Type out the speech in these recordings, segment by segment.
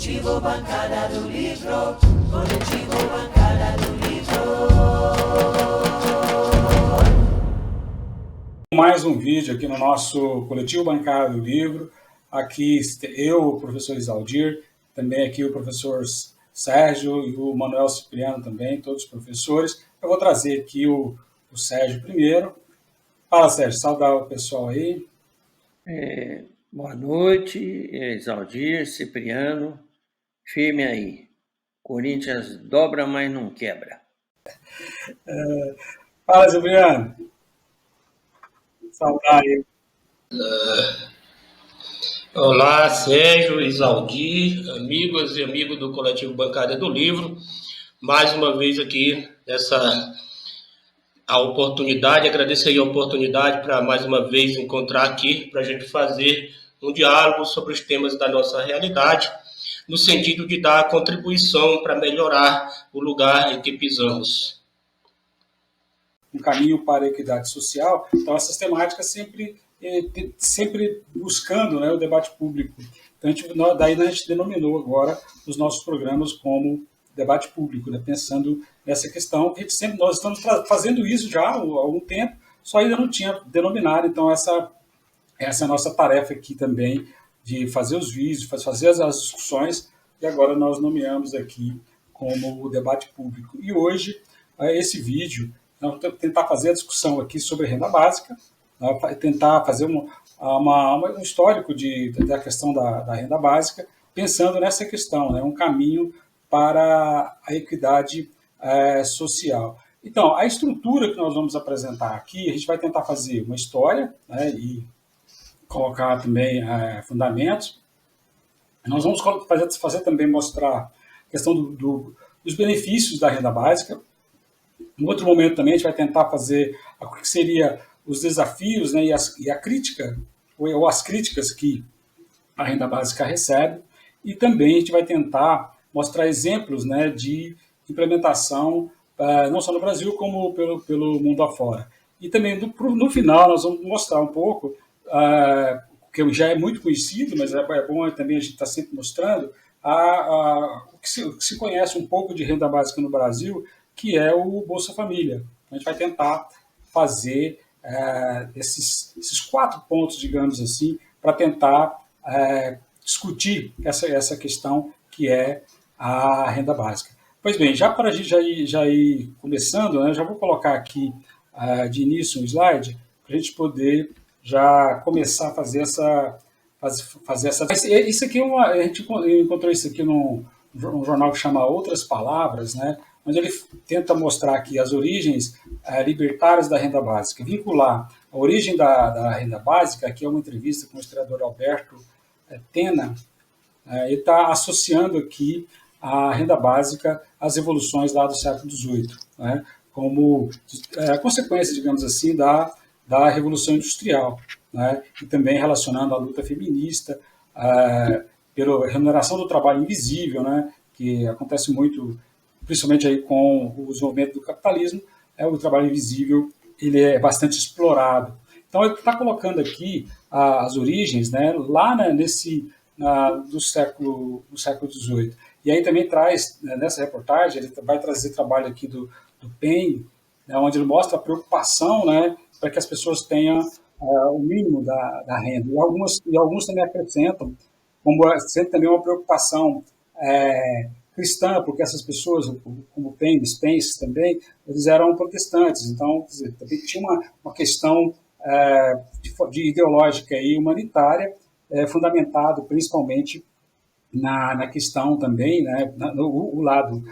Coletivo Bancada do Livro, Coletivo Bancada do Livro. Mais um vídeo aqui no nosso Coletivo Bancada do Livro. Aqui eu, o professor Isaldir, também aqui o professor Sérgio e o Manuel Cipriano também, todos os professores. Eu vou trazer aqui o Sérgio primeiro. Fala, Sérgio, saudar o pessoal aí. Boa noite, Isaldir, Cipriano, firme aí. Corinthians dobra, mas não quebra. Fala, Cipriano. Saudar aí. Olá, Sérgio, Isaldir, amigas e amigos do Coletivo Bancada do Livro. Mais uma vez aqui a oportunidade, agradeço aí a oportunidade para mais uma vez encontrar aqui, para a gente fazer um diálogo sobre os temas da nossa realidade, no sentido de dar contribuição para melhorar o lugar em que pisamos. Um caminho para a equidade social. Então, essas temáticas sempre buscando, né, o debate público. Então, daí a gente denominou agora os nossos programas como debate público, né, pensando nessa questão. Nós estamos fazendo isso já há algum tempo, só ainda não tinha denominado. Então, essa é a nossa tarefa aqui também, de fazer os vídeos, fazer as discussões, e agora nós nomeamos aqui como o debate público. E hoje, esse vídeo, nós vamos tentar fazer a discussão aqui sobre renda básica, tentar fazer um histórico da questão da renda básica, pensando nessa questão, né, um caminho para a equidade social. Então, a estrutura que nós vamos apresentar aqui, a gente vai tentar fazer uma história, né, e colocar também fundamentos. Nós vamos fazer também, mostrar a questão dos benefícios da renda básica. Em outro momento também a gente vai tentar fazer o que seria os desafios, né, e a crítica, ou as críticas que a renda básica recebe, e também a gente vai tentar mostrar exemplos, né, de implementação, não só no Brasil, como pelo mundo afora. E também, no final, nós vamos mostrar um pouco, que já é muito conhecido, mas é bom também a gente estar sempre mostrando, o que se conhece um pouco de renda básica no Brasil, que é o Bolsa Família. A gente vai tentar fazer esses 4 pontos, digamos assim, para tentar discutir essa questão que é a renda básica. Pois bem, já para a gente já ir começando, né, já vou colocar aqui de início um slide, para a gente poder já começar a fazer essa... Isso aqui a gente encontrou isso aqui num jornal que chama Outras Palavras, né, onde ele tenta mostrar aqui as origens libertárias da renda básica, vincular a origem da renda básica, aqui é uma entrevista com o historiador Alberto Tena, ele está associando aqui a renda básica às revoluções lá do século XVIII, né, como consequência, digamos assim, da Revolução Industrial, né, e também relacionando a luta feminista, pela remuneração do trabalho invisível, né, que acontece muito, principalmente aí com o desenvolvimento do capitalismo, o trabalho invisível ele é bastante explorado. Então, ele está colocando aqui as origens, né, lá, né, do século XVIII. E aí também traz, né, nessa reportagem, ele vai trazer trabalho aqui do PEN, né, onde ele mostra a preocupação, né, para que as pessoas tenham o mínimo da renda. E alguns também acrescentam, como sempre também uma preocupação cristã, porque essas pessoas, como PEN, Spence também, eles eram protestantes, então também tinha uma questão de ideológica e humanitária, fundamentado principalmente na questão também, né, no lado,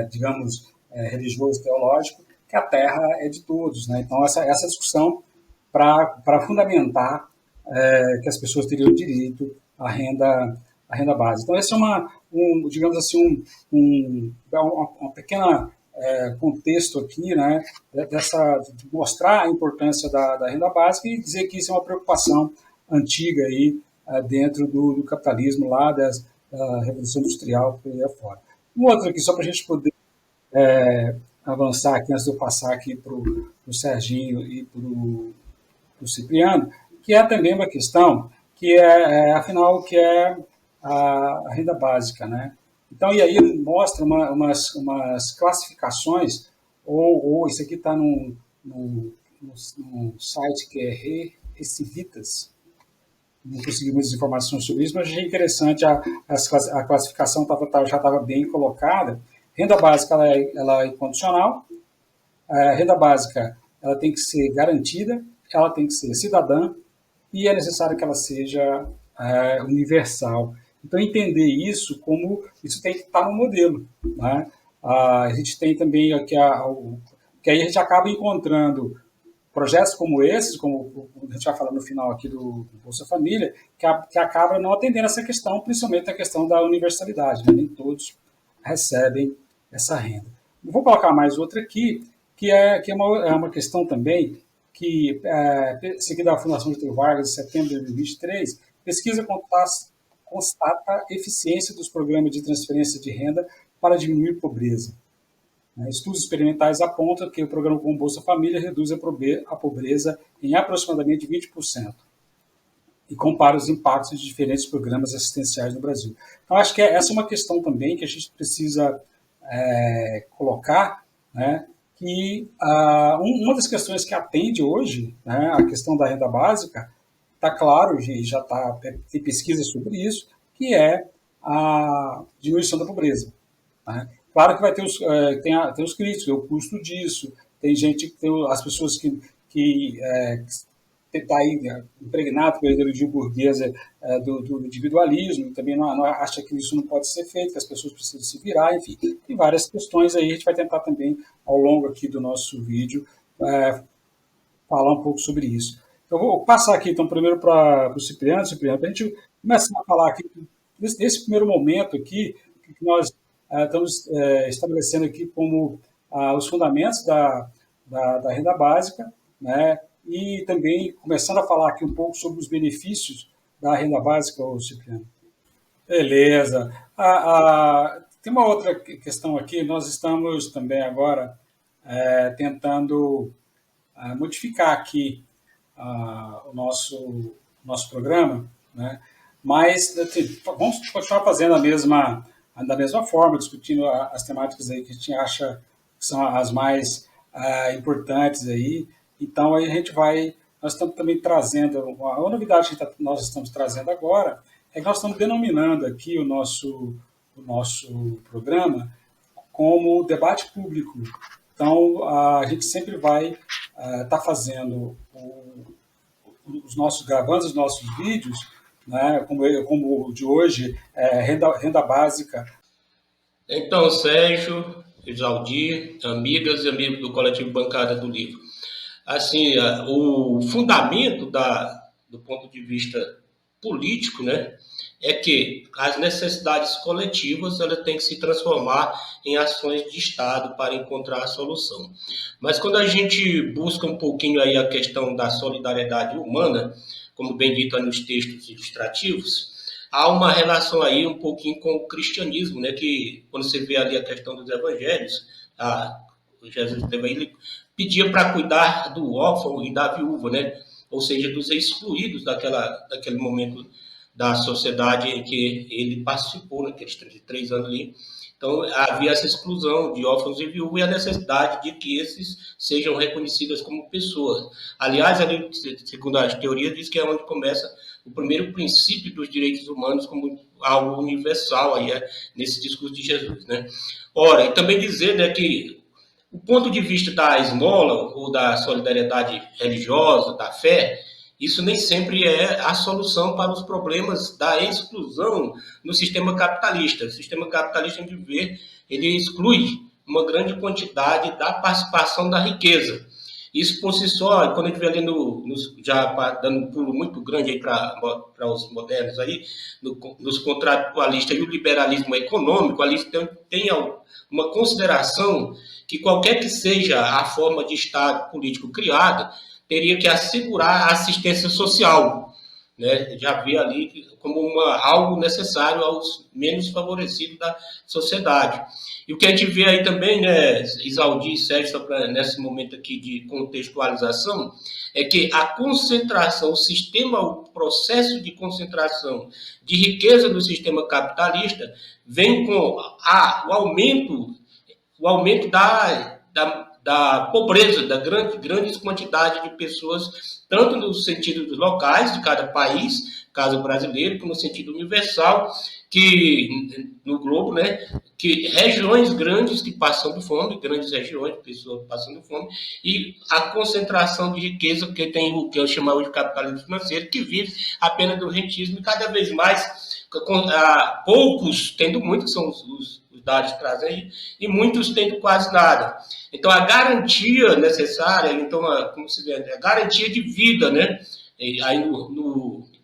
digamos, religioso, teológico, que a terra é de todos, né? Então, essa discussão para fundamentar que as pessoas teriam direito à renda básica. Então, esse é digamos assim, uma pequena contexto aqui, né, de mostrar a importância da renda básica e dizer que isso é uma preocupação antiga aí, dentro do capitalismo lá da Revolução Industrial por aí afora. Um outro aqui, só para a gente poder avançar aqui, antes de eu passar aqui para o Serginho e para o Cipriano, que é também uma questão que afinal, que é a renda básica, né? Então, e aí ele mostra umas classificações, ou isso aqui está num site que é Recivitas, não consegui muitas informações sobre isso, mas achei interessante, a classificação já estava bem colocada. Renda básica ela é incondicional, a renda básica ela tem que ser garantida, ela tem que ser cidadã e é necessário que ela seja universal. Então, entender isso como isso tem que estar no modelo. Né? A gente tem também aqui que aí a gente acaba encontrando projetos como esses, como a gente vai falar no final aqui do Bolsa Família, que acaba não atendendo essa questão, principalmente a questão da universalidade. Né? Nem todos recebem essa renda. Eu vou colocar mais outra aqui, que é uma questão também que, seguida da Fundação Getúlio Vargas, em setembro de 2023, pesquisa constata a eficiência dos programas de transferência de renda para diminuir pobreza. Estudos experimentais apontam que o programa como Bolsa Família reduz a pobreza em aproximadamente 20% e compara os impactos de diferentes programas assistenciais no Brasil. Então, acho que essa é uma questão também que a gente precisa colocar, né, que uma das questões que atende hoje, né, a questão da renda básica, está claro, já tem pesquisa sobre isso, que é a diminuição da pobreza. Né? Claro que vai ter tem os críticos, o custo disso, tem as pessoas que está aí impregnado pela ideologia burguesa do individualismo, também não acha que isso não pode ser feito, que as pessoas precisam se virar, enfim, tem várias questões aí, a gente vai tentar também, ao longo aqui do nosso vídeo, falar um pouco sobre isso. Então, eu vou passar aqui, então, primeiro para o Cipriano, para a gente começar a falar aqui, nesse primeiro momento aqui, que nós estamos estabelecendo aqui como os fundamentos da renda básica, né? E também começando a falar aqui um pouco sobre os benefícios da renda básica, Cipriano. Beleza. Tem uma outra questão aqui, nós estamos também agora tentando modificar aqui o nosso programa, né? Mas vamos continuar fazendo da mesma forma, discutindo as temáticas aí que a gente acha que são as mais importantes aí. Então, aí nós estamos também trazendo, a novidade que nós estamos trazendo agora é que nós estamos denominando aqui o nosso programa como debate público. Então, a gente sempre vai estar fazendo gravando os nossos vídeos, né, como o de hoje, renda básica. Então, Sérgio, Exaldir, amigas e amigos do Coletivo Bancada do Livro. Assim, o fundamento do ponto de vista político, né, é que as necessidades coletivas elas têm que se transformar em ações de Estado para encontrar a solução. Mas quando a gente busca um pouquinho aí a questão da solidariedade humana, como bem dito nos textos ilustrativos, há uma relação aí um pouquinho com o cristianismo, né, que quando você vê ali a questão dos evangelhos, Jesus ele pedia para cuidar do órfão e da viúva, né, ou seja, dos excluídos daquele momento da sociedade em que ele participou, naqueles 33 anos ali. Então, havia essa exclusão de órfãos e viúvas e a necessidade de que esses sejam reconhecidos como pessoas. Aliás, ali, segundo as teorias, diz que é onde começa o primeiro princípio dos direitos humanos como algo universal, aí nesse discurso de Jesus. Né? Ora, e também dizer, né, que o ponto de vista da esmola ou da solidariedade religiosa, da fé, isso nem sempre é a solução para os problemas da exclusão no sistema capitalista. O sistema capitalista, de ver, ele exclui uma grande quantidade da participação da riqueza. Isso por si só, quando a gente vê ali já dando um pulo muito grande aí para os modernos aí, nos contratualistas e o liberalismo econômico, ali tem uma consideração que qualquer que seja a forma de Estado político criada, teria que assegurar a assistência social, né? Já vê ali como algo necessário aos menos favorecidos da sociedade. E o que a gente vê aí também, né, Isaldi e Sérgio, só para nesse momento aqui de contextualização, é que a concentração, o processo de concentração de riqueza do sistema capitalista vem com o aumento da pobreza, da grandes quantidade de pessoas, tanto no sentido dos locais de cada país, caso brasileiro, como no sentido universal, que no globo, né, que regiões grandes que passam de fome, grandes regiões de pessoas passando fome, e a concentração de riqueza que tem o que eu chamo de capitalismo financeiro, que vive apenas do rentismo, e cada vez mais poucos tendo muito, que são os dados que trazem aí, e muitos tendo quase nada. Então, a garantia necessária, então, como se vê, a garantia de vida, né? E aí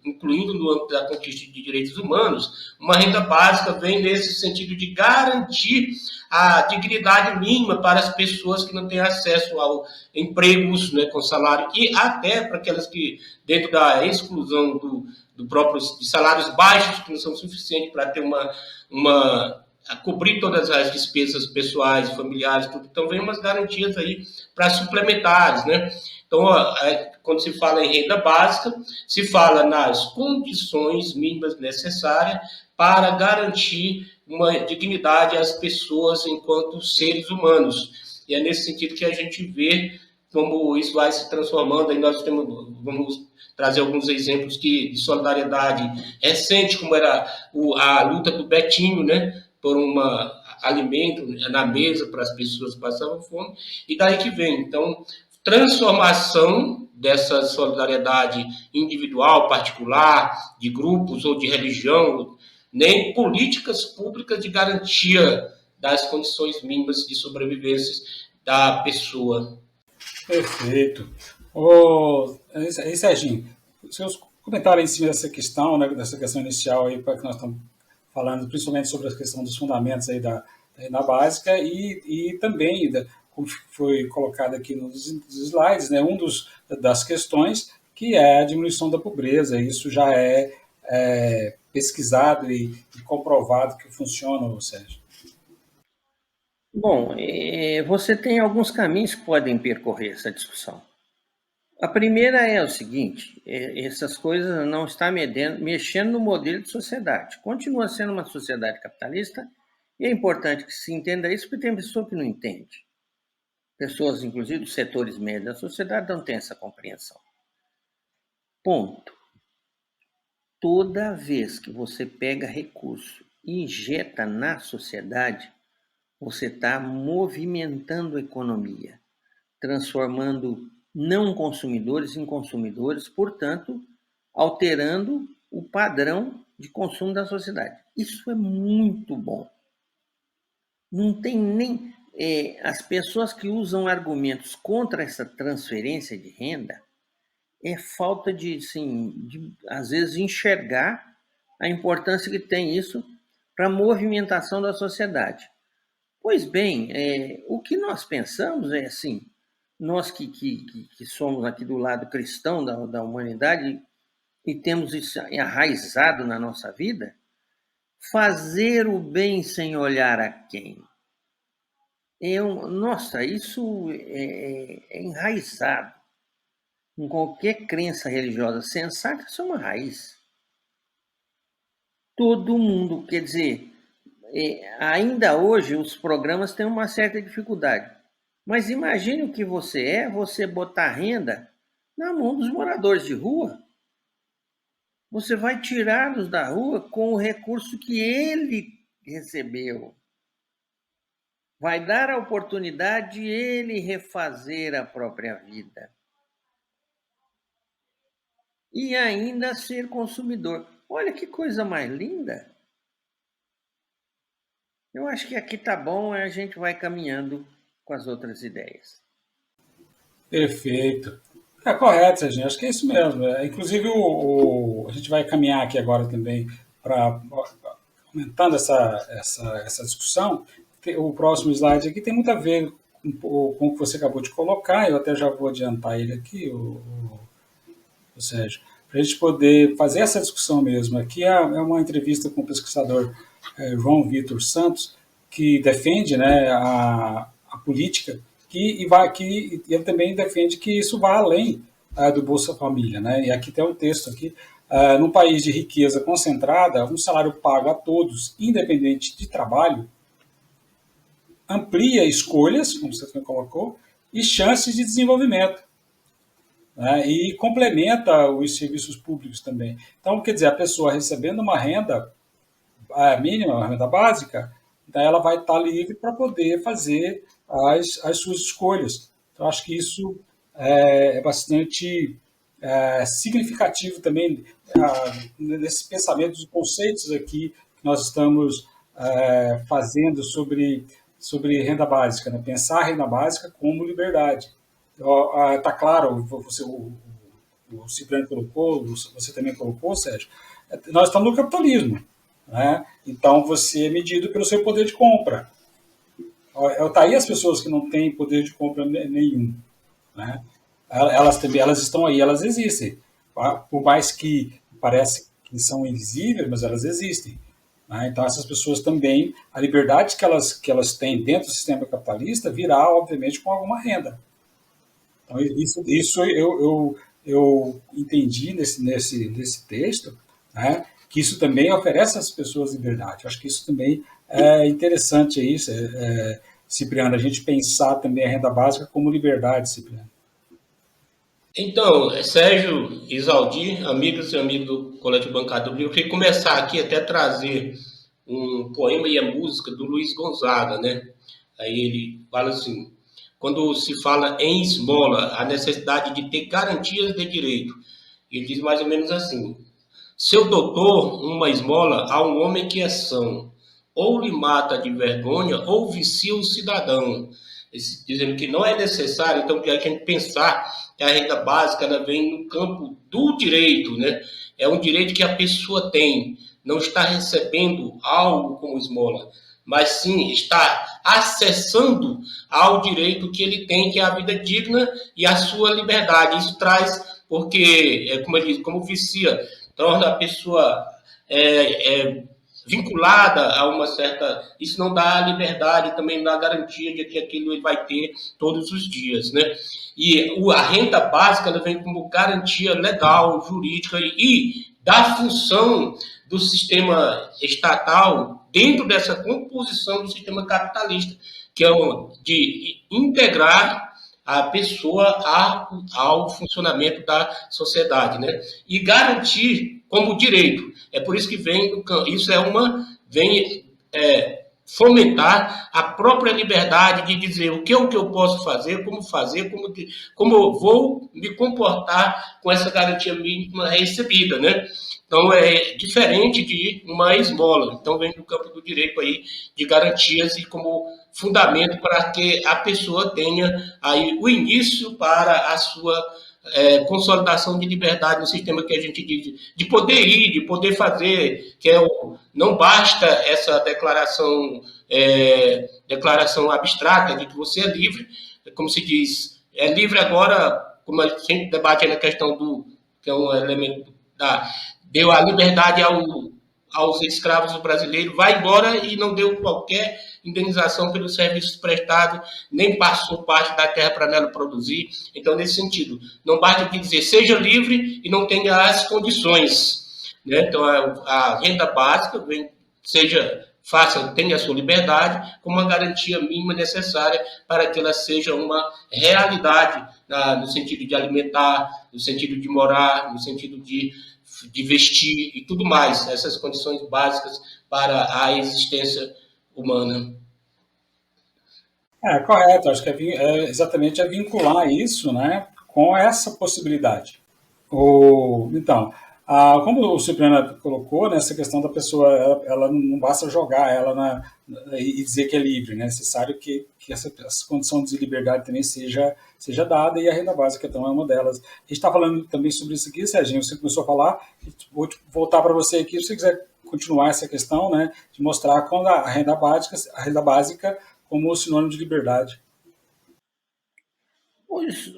incluindo no âmbito da conquista de direitos humanos, uma renda básica vem nesse sentido de garantir a dignidade mínima para as pessoas que não têm acesso a empregos, né, com salário, e até para aquelas que, dentro da exclusão do próprio, de salários baixos, que não são suficientes para ter a cobrir todas as despesas pessoais, familiares, tudo. Então, vem umas garantias aí para suplementares, né? Então, quando se fala em renda básica, se fala nas condições mínimas necessárias para garantir uma dignidade às pessoas enquanto seres humanos. E é nesse sentido que a gente vê como isso vai se transformando. Aí nós vamos trazer alguns exemplos de solidariedade recente, como era a luta do Betinho, né, por alimento na mesa para as pessoas que passavam fome, e daí que vem. Então, transformação dessa solidariedade individual, particular, de grupos ou de religião, nem políticas públicas de garantia das condições mínimas de sobrevivência da pessoa. Perfeito. Aí, Serginho, seus comentários em cima dessa questão, né, dessa questão inicial aí, para que nós estamos falando, principalmente sobre a questão dos fundamentos aí da renda básica e também, como foi colocado aqui nos slides, né, das questões que é a diminuição da pobreza. Isso já é pesquisado e comprovado que funciona, Sérgio. Bom, você tem alguns caminhos que podem percorrer essa discussão. A primeira é o seguinte: essas coisas não estão mexendo no modelo de sociedade. Continua sendo uma sociedade capitalista, e é importante que se entenda isso, porque tem pessoa que não entende. Pessoas, inclusive, dos setores médios da sociedade, não têm essa compreensão. Ponto. Toda vez que você pega recurso e injeta na sociedade, você está movimentando a economia, transformando não consumidores em consumidores, portanto, alterando o padrão de consumo da sociedade. Isso é muito bom. Não tem nem... as pessoas que usam argumentos contra essa transferência de renda é falta de às vezes, enxergar a importância que tem isso para a movimentação da sociedade. Pois bem, o que nós pensamos é assim, nós que somos aqui do lado cristão da humanidade e temos isso enraizado na nossa vida, fazer o bem sem olhar a quem. Nossa, isso é enraizado. Em qualquer crença religiosa sensata, isso é uma raiz. Todo mundo, quer dizer, ainda hoje os programas têm uma certa dificuldade. Mas imagine o que você botar renda na mão dos moradores de rua. Você vai tirá-los da rua com o recurso que ele recebeu. Vai dar a oportunidade de ele refazer a própria vida. E ainda ser consumidor. Olha que coisa mais linda. Eu acho que aqui está bom, a gente vai caminhando com as outras ideias. Perfeito. É correto, Serginho. Acho que é isso mesmo. Inclusive, a gente vai caminhar aqui agora também para aumentando essa discussão. O próximo slide aqui tem muito a ver com o que você acabou de colocar. Eu até já vou adiantar ele aqui, o Sérgio. para a gente poder fazer essa discussão mesmo. Aqui é uma entrevista com o pesquisador João Vitor Santos, que defende, né, a política, e ele também defende que isso vai além do Bolsa Família, né? E aqui tem um texto aqui. Num país de riqueza concentrada, um salário pago a todos, independente de trabalho, amplia escolhas, como você também colocou, e chances de desenvolvimento, né? E complementa os serviços públicos também. Então, quer dizer, a pessoa recebendo uma renda mínima, uma renda básica, então ela vai estar livre para poder fazer as suas escolhas. Então, acho que isso é bastante significativo também nesse pensamento dos conceitos aqui que nós estamos fazendo sobre renda básica, né? Pensar a renda básica como liberdade. Está claro, o Cipriano colocou, você também colocou, Sérgio, nós estamos no capitalismo, né? Então você é medido pelo seu poder de compra. Está aí as pessoas que não têm poder de compra nenhum, né? Elas estão aí, elas existem. Por mais que parece que são invisíveis, mas elas existem. Né? Então, essas pessoas também, a liberdade que elas têm dentro do sistema capitalista virá, obviamente, com alguma renda. Então, isso eu entendi nesse texto, né, que isso também oferece às pessoas liberdade. Eu acho que isso também é interessante, Cipriano, a gente pensar também a renda básica como liberdade, Cipriano. Então, Sérgio, Isaldi, amigas e amigos do Colégio Bancada do Rio, eu queria começar aqui até trazer um poema e a música do Luiz Gonzaga, né? Aí ele fala assim: quando se fala em esmola, a necessidade de ter garantias de direito. Ele diz mais ou menos assim: seu doutor, uma esmola a um homem que é são, ou lhe mata de vergonha, ou vicia o cidadão. Dizendo que não é necessário, então, que a gente pensar que a renda básica ela vem no campo do direito, né? É um direito que a pessoa tem, não está recebendo algo como esmola, mas sim está acessando ao direito que ele tem, que é a vida digna e a sua liberdade. Isso traz, porque, como ele diz, como vicia, torna a pessoa vinculada a uma certa... Isso não dá liberdade, também não dá garantia de que aquilo ele vai ter todos os dias, né? E a renda básica ela vem como garantia legal, jurídica e da função do sistema estatal dentro dessa composição do sistema capitalista, que é de integrar a pessoa ao funcionamento da sociedade, né? E garantir como direito. É por isso que vem fomentar a própria liberdade de dizer o que eu posso fazer, como eu vou me comportar com essa garantia mínima recebida, né? Então, é diferente de uma esmola. Então, vem do campo do direito aí de garantias e como fundamento para que a pessoa tenha aí o início para a sua consolidação de liberdade no sistema que a gente diz, de poder ir, de poder fazer, não basta essa declaração abstrata de que você é livre, como se diz, é livre agora, como a gente debate na questão que é um elemento deu a liberdade aos escravos brasileiros, vai embora e não deu qualquer indenização pelos serviços prestados, nem passou parte da terra para nela produzir. Então, nesse sentido, não basta dizer seja livre e não tenha as condições, né? Então, a renda básica tenha a sua liberdade como uma garantia mínima necessária para que ela seja uma realidade no sentido de alimentar, no sentido de morar, no sentido de vestir e tudo mais, essas condições básicas para a existência humana. Correto, acho que exatamente vincular isso, né, com essa possibilidade. Então, como o Cipriano colocou, né, essa questão da pessoa, ela não basta jogar ela e dizer que é livre, né, é necessário que essa condição de liberdade também seja dada, e a renda básica então é uma delas. A gente está falando também sobre isso aqui, Serginho, você começou a falar, vou voltar para você aqui, se você quiser continuar essa questão, né, de mostrar quando a renda básica como sinônimo de liberdade. Pois,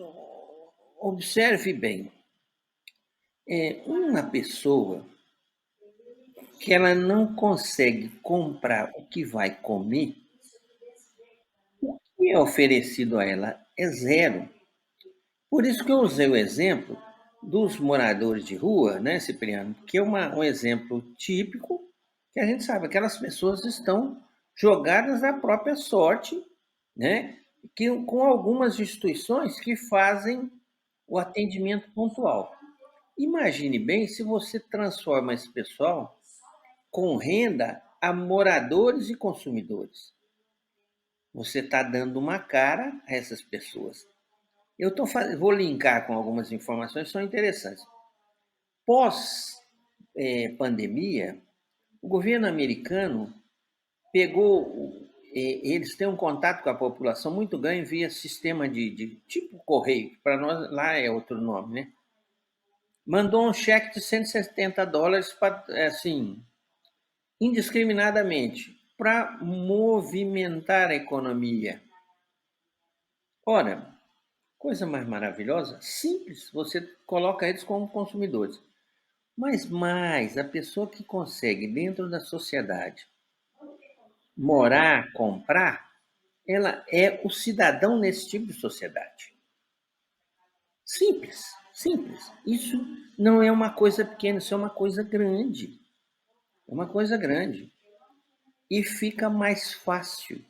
observe bem. Uma pessoa que ela não consegue comprar o que vai comer, o que é oferecido a ela é zero. Por isso que eu usei o exemplo dos moradores de rua, né, Cipriano? Que é um exemplo típico que a gente sabe, aquelas pessoas estão jogadas à própria sorte, né? Com algumas instituições que fazem o atendimento pontual. Imagine bem se você transforma esse pessoal com renda a moradores e consumidores. Você está dando uma cara a essas pessoas. Vou linkar com algumas informações que são interessantes. Pós-pandemia, o governo americano eles têm um contato com a população muito grande via sistema de tipo correio, para nós lá é outro nome, né? Mandou um cheque de $170 assim, indiscriminadamente, para movimentar a economia. Ora, coisa mais maravilhosa, simples, você coloca eles como consumidores. Mas mais, a pessoa que consegue, dentro da sociedade, morar, comprar, ela é o cidadão nesse tipo de sociedade. Simples, simples. Isso não é uma coisa pequena, isso é uma coisa grande. É uma coisa grande. E fica mais fácil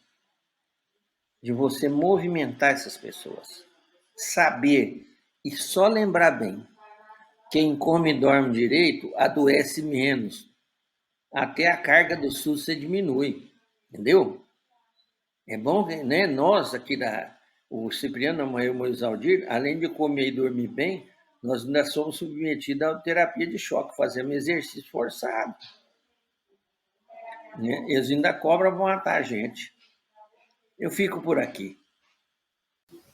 de você movimentar essas pessoas. Saber e só lembrar bem, quem come e dorme direito adoece menos. Até a carga do SUS se diminui, entendeu? É bom, né? Nós aqui o Cipriano, eu e o Moisaldir, além de comer e dormir bem, nós ainda somos submetidos à terapia de choque, fazemos exercício forçado. Né? Eles ainda cobram para matar a gente. Eu fico por aqui.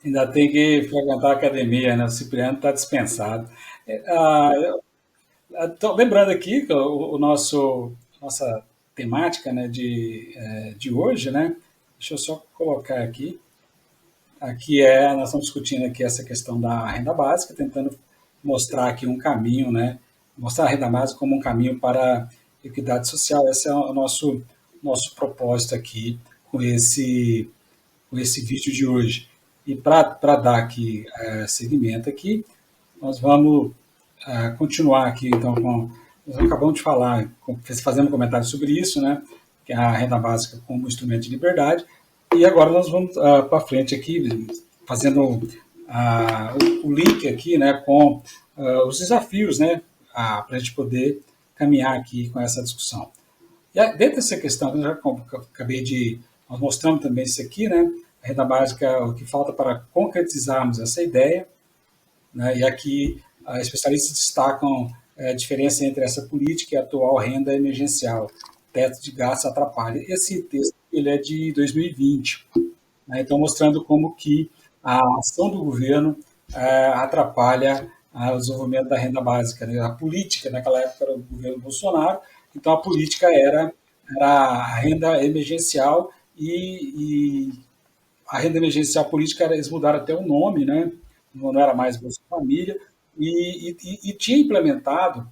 Ainda tem que frequentar a academia, né? O Cipriano está dispensado. Lembrando aqui que nossa temática, né, de hoje, né? Deixa eu só colocar aqui. Nós estamos discutindo aqui essa questão da renda básica, tentando mostrar aqui um caminho, né? Mostrar a renda básica como um caminho para a equidade social. Esse é o nosso propósito aqui com esse vídeo de hoje. E para dar aqui seguimento aqui, nós vamos continuar aqui, então, nós acabamos de falar, fazendo um comentário sobre isso, né? Que é a renda básica como instrumento de liberdade. E agora nós vamos para frente aqui, fazendo o link aqui, né, com os desafios, né, para a gente poder caminhar aqui com essa discussão. E dentro dessa questão, nós mostramos também isso aqui, né, a renda básica, o que falta para concretizarmos essa ideia, né, e aqui especialistas destacam a diferença entre essa política e a atual renda emergencial. Teto de gastos atrapalha. Esse texto ele é de 2020, né? Então mostrando como que a ação do governo atrapalha o desenvolvimento da renda básica, né? A política, naquela época era o governo Bolsonaro, então a política era a renda emergencial e a renda emergencial política, eles mudaram até o nome, né? Não era mais Bolsa Família, e tinha implementado,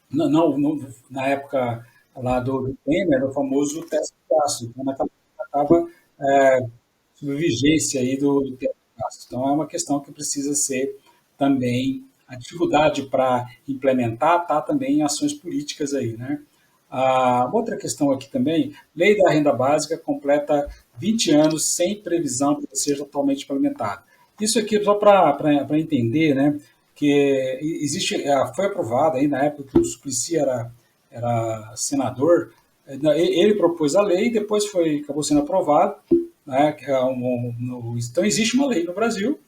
na época lá do Temer, o famoso teto de gastos. Então, naquela época estava sob vigência aí do teto de gastos. Então, é uma questão que precisa ser também, a dificuldade para implementar está também em ações políticas aí, né? Outra questão aqui também, lei da renda básica completa 20 anos sem previsão de que seja totalmente implementada. Isso aqui, só para entender, né, que foi aprovada aí na época que o Suplicy era senador, ele propôs a lei e depois acabou sendo aprovado, né, então existe uma lei no Brasil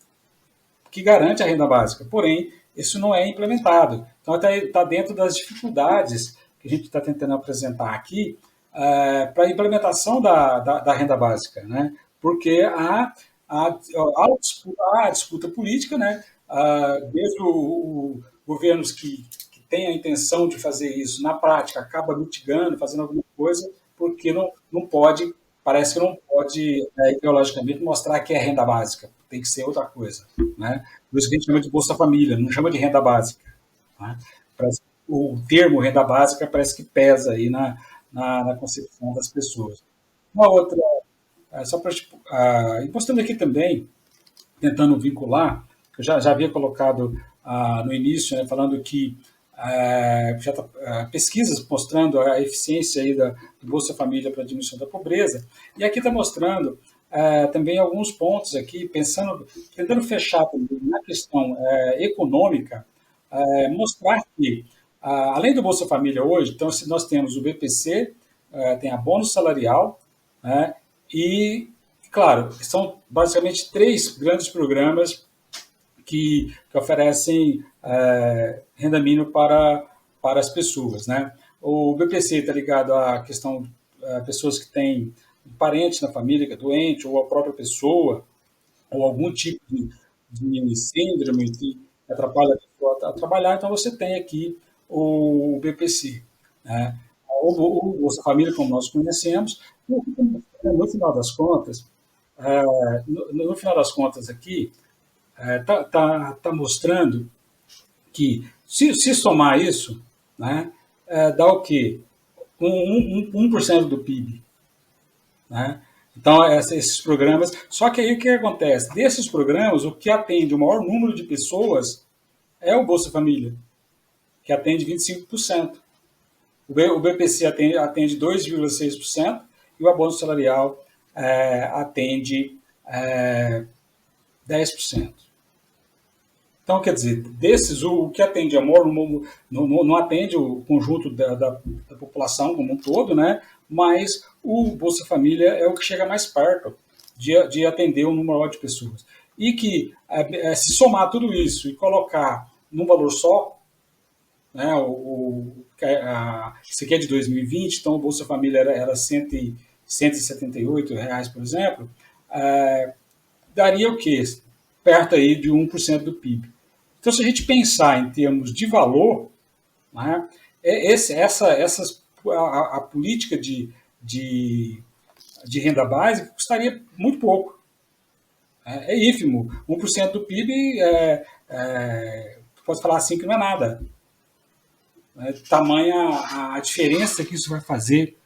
que garante a renda básica, porém isso não é implementado. Então está dentro das dificuldades que a gente está tentando apresentar aqui para a implementação da renda básica, né, porque há disputa política, né, desde governos que tem a intenção de fazer isso, na prática, acaba mitigando, fazendo alguma coisa, porque não pode, parece que não pode, ideologicamente, mostrar que é renda básica. Tem que ser outra coisa, né? Por isso que a gente chama de Bolsa Família, não chama de renda básica. Né? o termo renda básica parece que pesa aí na concepção das pessoas. Uma outra, só para e mostrando aqui também, tentando vincular, eu já havia colocado no início, né, falando que pesquisas mostrando a eficiência aí do Bolsa Família para a diminuição da pobreza, e aqui está mostrando também alguns pontos aqui, tentando fechar também na questão econômica, mostrar que, além do Bolsa Família hoje, então nós temos o BPC, tem a bônus salarial, né, e, claro, são basicamente 3 grandes programas que oferecem renda mínima para as pessoas, né? O BPC está ligado à questão de pessoas que têm um parente na família que é doente, ou a própria pessoa, ou algum tipo de síndrome que atrapalha a pessoa a trabalhar, então você tem aqui o BPC, né? O Bolsa Família, como nós conhecemos, no final das contas, aqui, tá mostrando que, se somar isso, né, dá o quê? 1% do PIB. Né? Então, esses programas... Só que aí o que acontece? Desses programas, o que atende o maior número de pessoas é o Bolsa Família, que atende 25%. O BPC atende 2,6% e o abono salarial atende 10%. Então, quer dizer, desses, o que atende a maior não atende o conjunto da população como um todo, né? Mas o Bolsa Família é o que chega mais perto de atender um número maior de pessoas. E que, se somar tudo isso e colocar num valor só, né, isso aqui é de 2020, então o Bolsa Família era R$ 178, por exemplo, daria o quê? Perto aí de 1% do PIB. Então, se a gente pensar em termos de valor, né, a política de renda básica custaria muito pouco. É ínfimo. 1% do PIB, pode falar assim que não é nada. Tamanha a diferença que isso vai fazer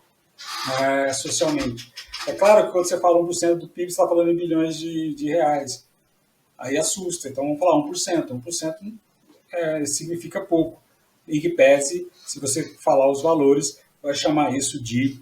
socialmente. É claro que quando você fala 1% do PIB, você está falando em bilhões de reais. Aí assusta. Então vamos falar 1%. 1% significa pouco. Em que pese, se você falar os valores, vai chamar isso de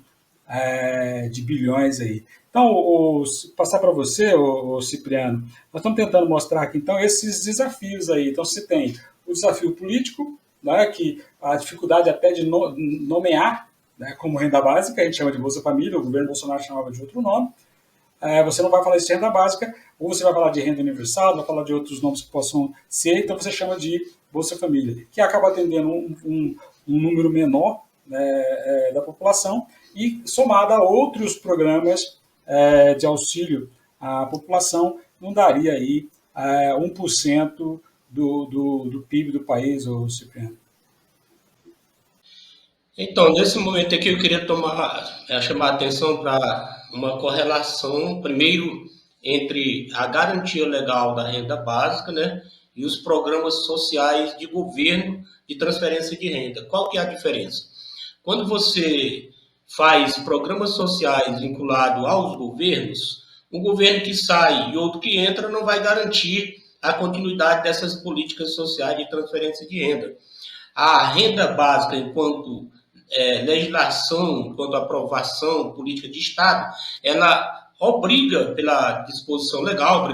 bilhões aí. Então, passar para você, Cipriano, nós estamos tentando mostrar aqui, então, esses desafios aí. Então, você tem o desafio político, né, que a dificuldade até de nomear, né, como renda básica, a gente chama de Bolsa Família, o governo Bolsonaro chamava de outro nome. Você não vai falar de renda básica, ou você vai falar de renda universal, vai falar de outros nomes que possam ser, então você chama de Bolsa Família, que acaba atendendo um número menor, né, da população, e somada a outros programas de auxílio à população, não daria aí 1% do PIB do país, ou Cipriano. Então, nesse momento aqui, eu queria chamar a atenção para uma correlação, primeiro, entre a garantia legal da renda básica, né, e os programas sociais de governo de transferência de renda. Qual que é a diferença? Quando você faz programas sociais vinculados aos governos, um governo que sai e outro que entra não vai garantir a continuidade dessas políticas sociais de transferência de renda. A renda básica, enquanto legislação, enquanto aprovação política de Estado, ela obriga, pela disposição legal,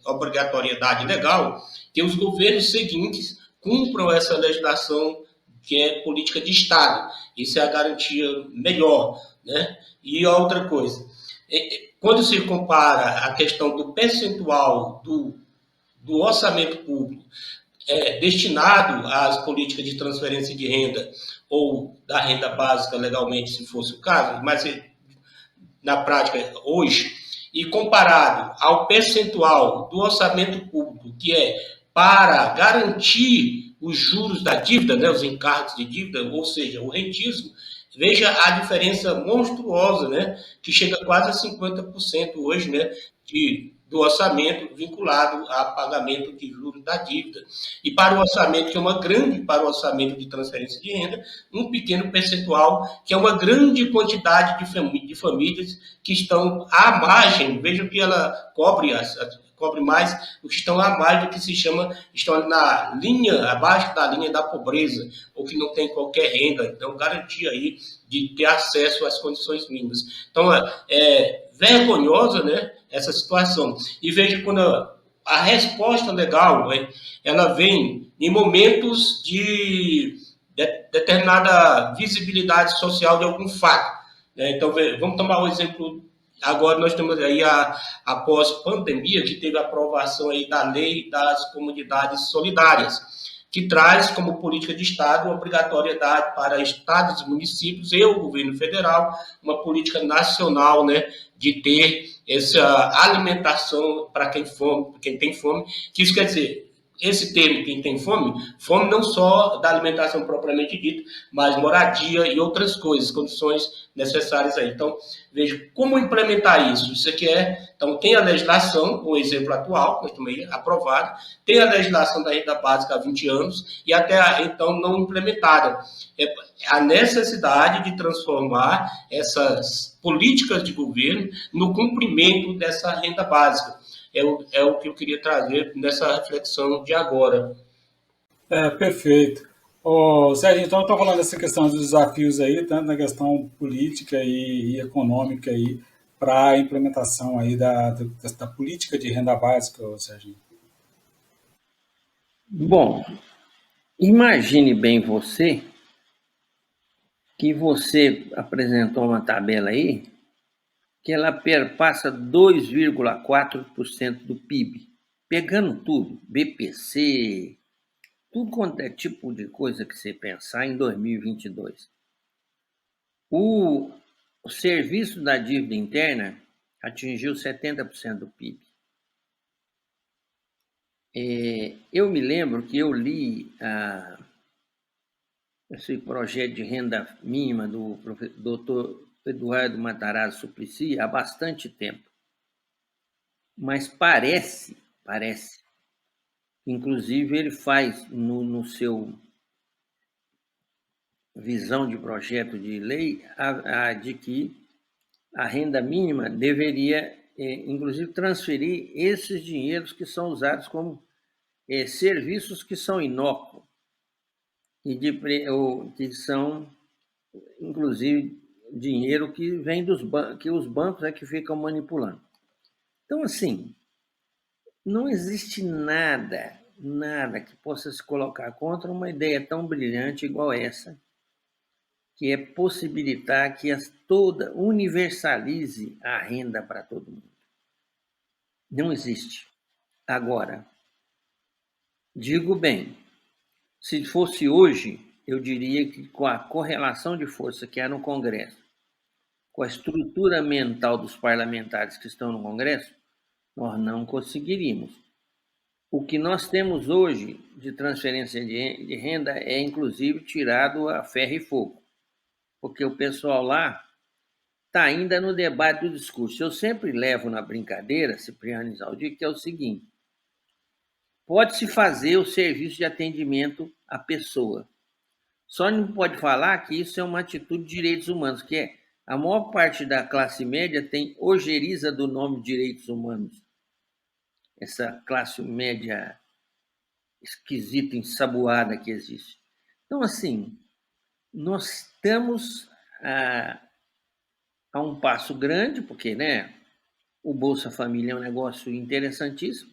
obrigatoriedade legal, que os governos seguintes cumpram essa legislação que é política de Estado. Isso é a garantia melhor, né? E outra coisa, quando se compara a questão do percentual do orçamento público destinado às políticas de transferência de renda ou da renda básica legalmente, se fosse o caso, mas na prática hoje, e comparado ao percentual do orçamento público que é para garantir os juros da dívida, né, os encargos de dívida, ou seja, o rentismo, veja a diferença monstruosa, né, que chega quase a 50% hoje, né, do orçamento vinculado a pagamento de juros da dívida. E para o orçamento, que é uma grande, para o orçamento de transferência de renda, um pequeno percentual, que é uma grande quantidade de famílias que estão à margem, vejam que ela cobre mais, os que estão à margem do que se chama, estão na linha, abaixo da linha da pobreza, ou que não tem qualquer renda, então garantia aí de ter acesso às condições mínimas. Então, é vergonhosa, né, essa situação. E veja quando a resposta legal, né, ela vem em momentos de determinada visibilidade social de algum fato. Né? Então, vamos tomar o exemplo. Agora nós temos aí, após pandemia, que teve a aprovação aí da lei das comunidades solidárias, que traz como política de Estado a obrigatoriedade para estados e municípios e o governo federal, uma política nacional, né, de ter essa alimentação para quem tem fome, que isso quer dizer, esse termo, quem tem fome, fome não só da alimentação propriamente dita, mas moradia e outras coisas, condições necessárias aí. Então, veja como implementar isso. Isso aqui então, tem a legislação, o exemplo atual, nós também aprovado, tem a legislação da renda básica há 20 anos e até então não implementada. A necessidade de transformar essas políticas de governo no cumprimento dessa renda básica. É o que eu queria trazer nessa reflexão de agora. Perfeito. Sérgio, então, estou falando dessa questão dos desafios aí, tanto na questão política e econômica aí, para a implementação aí da política de renda básica, Sérgio. Bom, imagine bem que você apresentou uma tabela aí, que ela perpassa 2,4% do PIB, pegando tudo, BPC, tudo quanto é tipo de coisa que você pensar em 2022. O serviço da dívida interna atingiu 70% do PIB. Eu me lembro que eu li esse projeto de renda mínima do Dr. Eduardo Matarazzo Suplicy há bastante tempo. Mas parece, inclusive ele faz no seu visão de projeto de lei de que a renda mínima deveria, inclusive, transferir esses dinheiros que são usados como serviços que são inócuos e que são, inclusive, dinheiro que vem dos bancos, que os bancos é que ficam manipulando. Então, assim, não existe nada que possa se colocar contra uma ideia tão brilhante igual essa, que é possibilitar que toda universalize a renda para todo mundo. Não existe. Agora, digo bem, se fosse hoje, eu diria que com a correlação de força que há no Congresso, com a estrutura mental dos parlamentares que estão no Congresso, nós não conseguiríamos. O que nós temos hoje de transferência de renda é, inclusive, tirado a ferro e fogo, porque o pessoal lá está ainda no debate do discurso. Eu sempre levo na brincadeira, Cipriano e Zaldir, que é o seguinte: pode-se fazer o serviço de atendimento à pessoa, só não pode falar que isso é uma atitude de direitos humanos, que é a maior parte da classe média tem ojeriza do nome direitos humanos. Essa classe média esquisita, ensaboada que existe. Então, assim, nós estamos a um passo grande, porque, né, o Bolsa Família é um negócio interessantíssimo.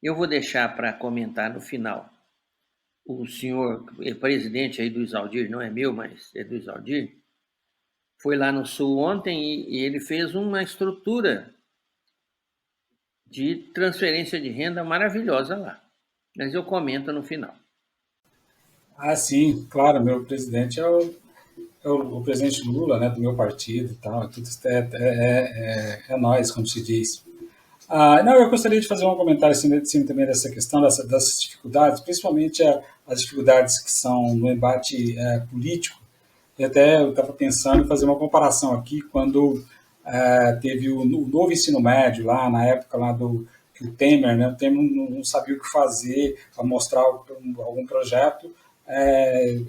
Eu vou deixar para comentar no final. O senhor presidente aí do Zaldir, não é meu, mas é do Zaldir, foi lá no Sul ontem e ele fez uma estrutura de transferência de renda maravilhosa lá. Mas eu comento no final. Sim, claro, meu presidente é o presidente Lula, né, do meu partido e tal, tudo isso é nós, como se diz. Não, eu gostaria de fazer um comentário assim, também dessa questão, dessas dificuldades, principalmente as dificuldades que são no embate político. E até eu estava pensando em fazer uma comparação aqui, quando teve o novo ensino médio lá, na época lá que o Temer, né, o Temer não sabia o que fazer para mostrar algum projeto,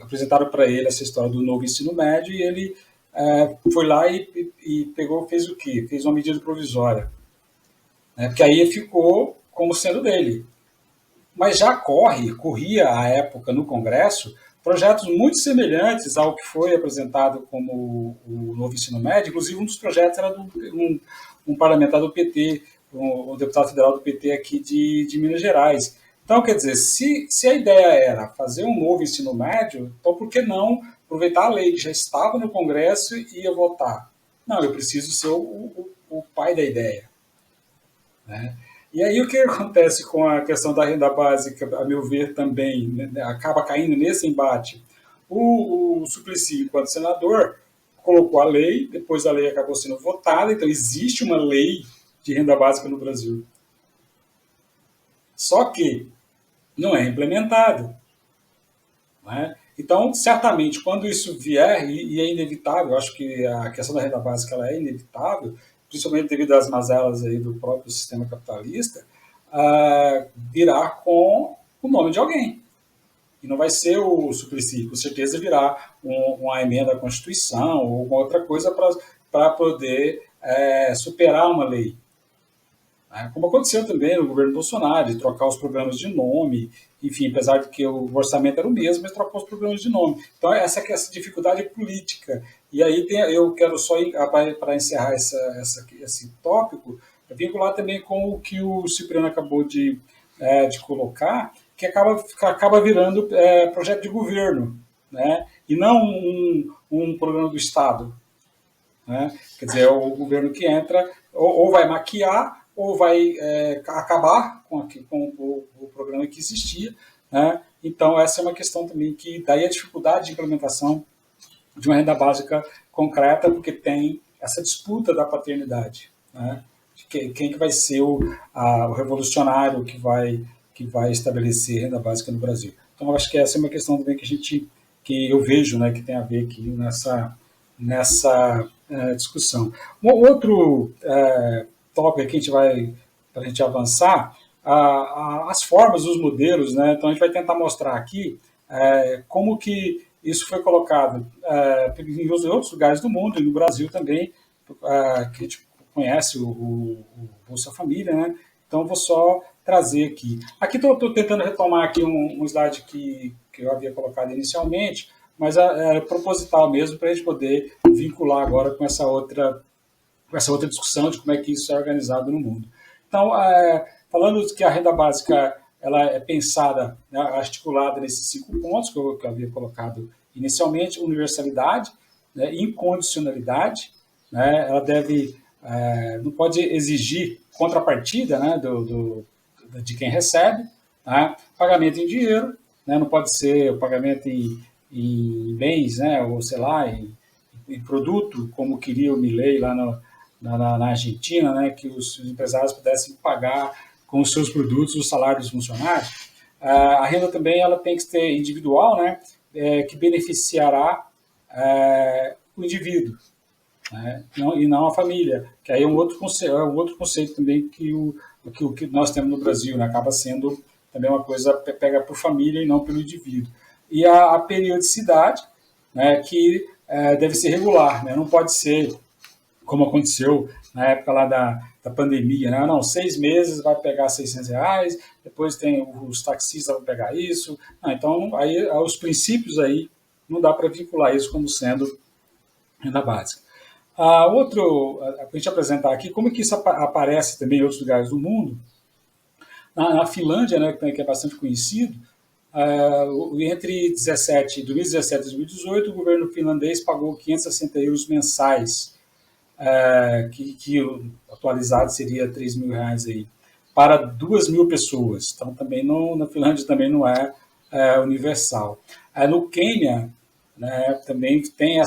apresentaram para ele essa história do novo ensino médio e ele foi lá e pegou, fez o quê? Fez uma medida provisória, né, porque aí ficou como sendo dele. Mas já corria à época no Congresso projetos muito semelhantes ao que foi apresentado como o novo ensino médio. Inclusive, um dos projetos era um parlamentar do PT, um deputado federal do PT aqui de Minas Gerais. Então, quer dizer, se a ideia era fazer um novo ensino médio, então por que não aproveitar a lei que já estava no Congresso e ia votar? Não, eu preciso ser o pai da ideia, né? E aí o que acontece com a questão da renda básica, a meu ver, também, né, acaba caindo nesse embate. O Suplicy, enquanto senador, colocou a lei, depois a lei acabou sendo votada, então existe uma lei de renda básica no Brasil. Só que não é implementado, né? Então, certamente, quando isso vier, e é inevitável, eu acho que a questão da renda básica ela é inevitável, principalmente devido às mazelas aí do próprio sistema capitalista, virá com o nome de alguém. E não vai ser o Suplicy, com certeza virá uma emenda à Constituição ou alguma outra coisa para poder superar uma lei. Como aconteceu também no governo Bolsonaro, de trocar os programas de nome, enfim, apesar de que o orçamento era o mesmo, mas trocou os programas de nome. Então, essa dificuldade política. E aí eu quero só, para encerrar esse tópico, vincular também com o que o Cipriano acabou de colocar, que acaba virando projeto de governo, né? E não um programa do Estado, né? Quer dizer, é o governo que entra, ou vai maquiar, ou vai acabar com o programa que existia, né? Então, essa é uma questão também que daí a dificuldade de implementação de uma renda básica concreta, porque tem essa disputa da paternidade, né? Quem que vai ser o revolucionário que vai estabelecer renda básica no Brasil. Então, eu acho que essa é uma questão também que eu vejo, né, que tem a ver aqui nessa discussão. Um outro tópico aqui, para a gente avançar, as formas, os modelos, né? Então, a gente vai tentar mostrar aqui como que isso foi colocado em outros lugares do mundo, e no Brasil também, que a gente conhece o Bolsa Família, né? Então, vou só trazer aqui. Aqui estou tentando retomar aqui um slide que eu havia colocado inicialmente, mas é proposital mesmo para a gente poder vincular agora com essa outra discussão de como é que isso é organizado no mundo. Então, falando que a renda básica ela é pensada, né, articulada nesses 5 pontos que eu havia colocado inicialmente: universalidade, né, incondicionalidade, né, ela não pode exigir contrapartida, né, de quem recebe, né, pagamento em dinheiro, né, não pode ser o pagamento em bens, né, ou sei lá, em produto, como queria o Milei lá na Argentina, né, que os empresários pudessem pagar com os seus produtos o salário dos funcionários. A renda também ela tem que ser individual, né, que beneficiará o indivíduo, né, e não a família, que aí é um outro conceito também que nós temos no Brasil, né, acaba sendo também uma coisa pega por família e não pelo indivíduo. E a periodicidade, né, que deve ser regular, né, não pode ser como aconteceu na época lá da pandemia, né? Não, 6 meses vai pegar R$600, depois tem os taxistas vão pegar isso. Não, então, aí os princípios aí não dá para vincular isso como sendo renda básica. A gente apresentar aqui como que isso aparece também em outros lugares do mundo. Na Finlândia, né, que é bastante conhecido, entre 2017 e 2018, o governo finlandês pagou €560 mensais, que atualizado seria R$3.000 aí, para 2.000 pessoas. Então, também na Finlândia também não é universal. No Quênia, né, também tem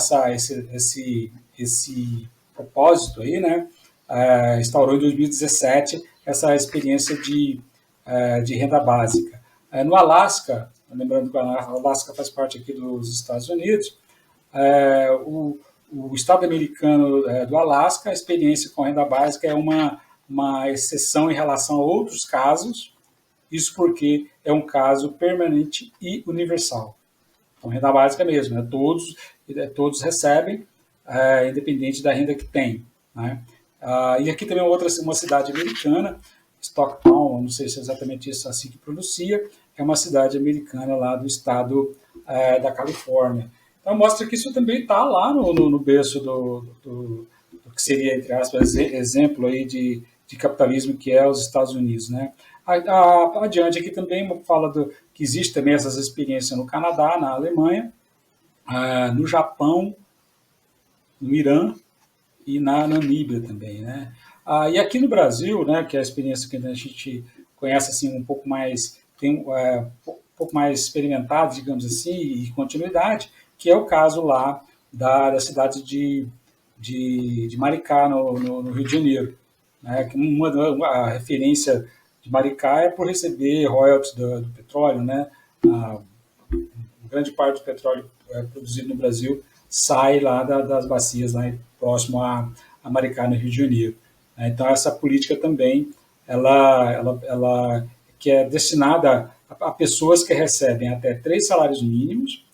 esse propósito aí, né, instaurou em 2017 essa experiência de renda básica. No Alasca, lembrando que o Alasca faz parte aqui dos Estados Unidos, o Estado americano do Alasca, a experiência com renda básica é uma exceção em relação a outros casos, isso porque é um caso permanente e universal. Então, renda básica mesmo, né? Todos recebem, independente da renda que tem, né? E aqui também uma cidade americana, Stockton, não sei se é exatamente isso assim que pronuncia, é uma cidade americana lá do estado da Califórnia. Então mostra que isso também está lá no berço do que seria, entre aspas, exemplo aí de capitalismo que é os Estados Unidos, né? Adiante aqui também fala que existe também essas experiências no Canadá, na Alemanha, no Japão, no Irã e na Namíbia também, né? E aqui no Brasil, né, que é a experiência que a gente conhece assim um pouco mais, tem um pouco mais experimentado, digamos assim, e continuidade, que é o caso lá da cidade de Maricá, no Rio de Janeiro, né? A referência de Maricá é por receber royalties do petróleo, né? Grande parte do petróleo produzido no Brasil sai lá das bacias lá próximo a Maricá, no Rio de Janeiro. Então essa política também ela que é destinada a pessoas que recebem até 3 salários mínimos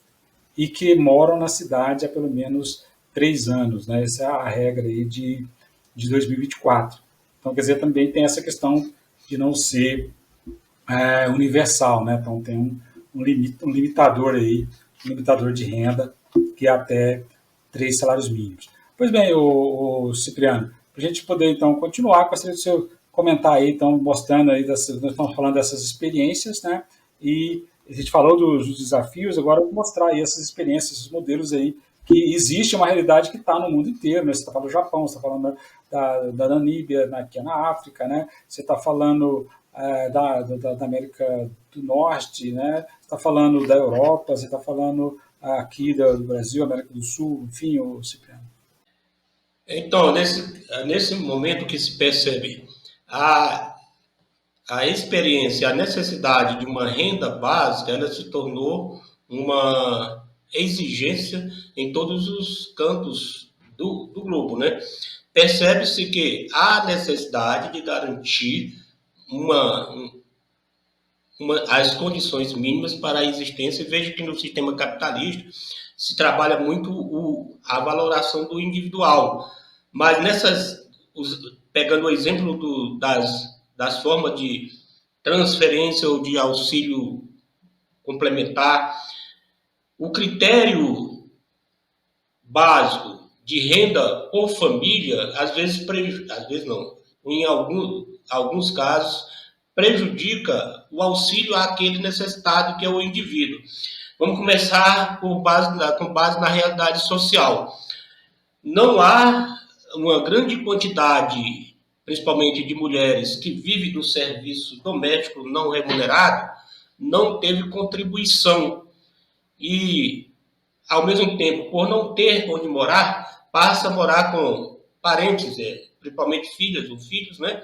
e que moram na cidade há pelo menos 3 anos, né? Essa é a regra aí de 2024. Então, quer dizer, também tem essa questão de não ser universal, né? Então tem um limitador aí, um limitador de renda que é até 3 salários mínimos. Pois bem, o Cipriano, para a gente poder então continuar, gostaria de você comentar aí, então, mostrando aí, nós estamos falando dessas experiências, né? E a gente falou dos desafios, agora eu vou mostrar aí essas experiências, esses modelos aí, que existe uma realidade que está no mundo inteiro, né? Você está falando do Japão, você está falando da Namíbia, aqui na África, né? Você está falando da América do Norte, né? Você está falando da Europa, você está falando aqui do Brasil, América do Sul, enfim, o Cipriano. Então, nesse momento que se percebe a experiência, a necessidade de uma renda básica, ela se tornou uma exigência em todos os cantos do globo, né? Percebe-se que há necessidade de garantir as condições mínimas para a existência. Veja que no sistema capitalista se trabalha muito a valoração do individual, mas pegando o exemplo das formas de transferência ou de auxílio complementar, o critério básico de renda por família, às vezes não, em alguns casos, prejudica o auxílio àquele necessitado, que é o indivíduo. Vamos começar com base na realidade social. Não há uma grande quantidade, principalmente de mulheres, que vivem do serviço doméstico não remunerado, não teve contribuição. E, ao mesmo tempo, por não ter onde morar, passa a morar com parentes, principalmente filhas ou filhos, né?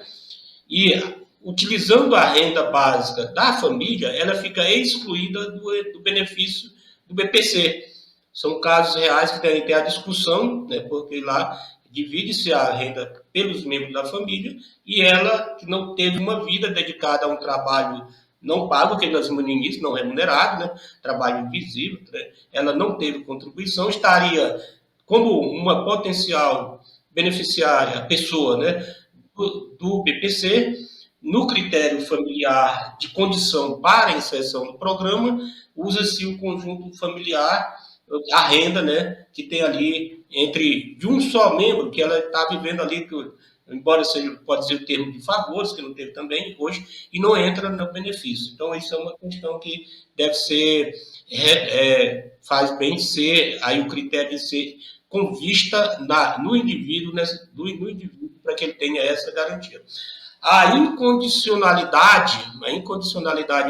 E, utilizando a renda básica da família, ela fica excluída do benefício do BPC. São casos reais que devem ter a discussão, né, porque lá divide-se a renda pelos membros da família e ela, que não teve uma vida dedicada a um trabalho não pago, que nós chamamos no início, não remunerado, né, trabalho invisível, né, ela não teve contribuição, estaria como uma potencial beneficiária, pessoa, né, do BPC, no critério familiar de condição para a inserção no programa, usa-se o conjunto familiar, a renda, né, que tem ali de um só membro, que ela está vivendo ali, embora pode ser o termo de favores, que não teve também hoje, e não entra no benefício. Então, isso é uma questão que deve ser, faz bem ser, aí o critério de ser com vista no indivíduo, para que ele tenha essa garantia. A incondicionalidade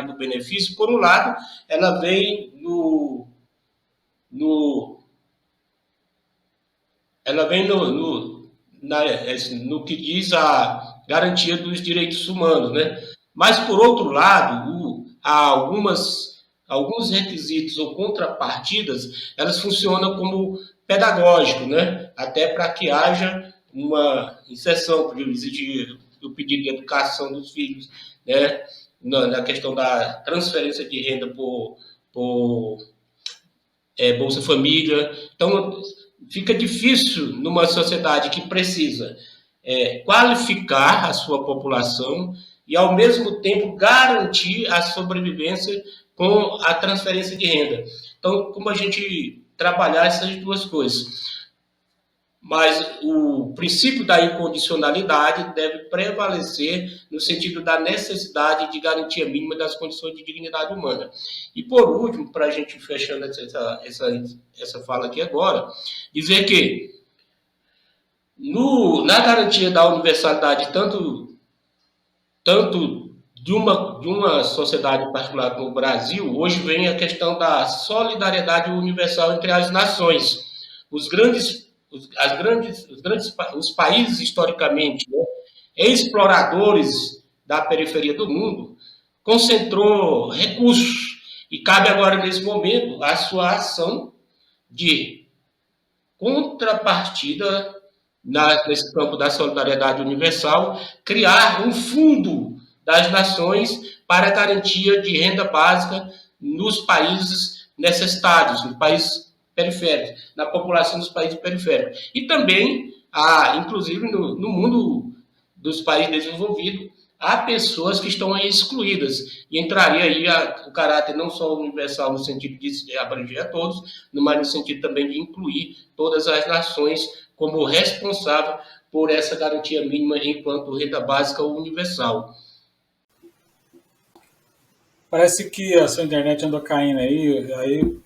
do benefício, por um lado, ela vem no que diz a garantia dos direitos humanos, né? Mas, por outro lado, há alguns requisitos ou contrapartidas, elas funcionam como pedagógico, né? Até para que haja uma inserção, para exigir o pedido de educação dos filhos, né? Na questão da transferência de renda por Bolsa Família. Então, fica difícil numa sociedade que precisa qualificar a sua população e, ao mesmo tempo, garantir a sobrevivência com a transferência de renda. Então, como a gente trabalhar essas duas coisas? Mas o princípio da incondicionalidade deve prevalecer no sentido da necessidade de garantia mínima das condições de dignidade humana. E, por último, para a gente fechando essa fala aqui agora, dizer que na garantia da universalidade, tanto de uma sociedade particular como o Brasil, hoje vem a questão da solidariedade universal entre as nações. Os países historicamente, né, exploradores da periferia do mundo, concentrou recursos e cabe agora, nesse momento, a sua ação de contrapartida nesse campo da solidariedade universal, criar um fundo das nações para a garantia de renda básica nos países necessitados, nos países periféricos, na população dos países periféricos. E também, inclusive, no mundo dos países desenvolvidos, há pessoas que estão excluídas. E entraria aí o caráter não só universal no sentido de abranger a todos, mas no sentido também de incluir todas as nações como responsável por essa garantia mínima enquanto renda básica universal. Parece que a sua internet andou caindo aí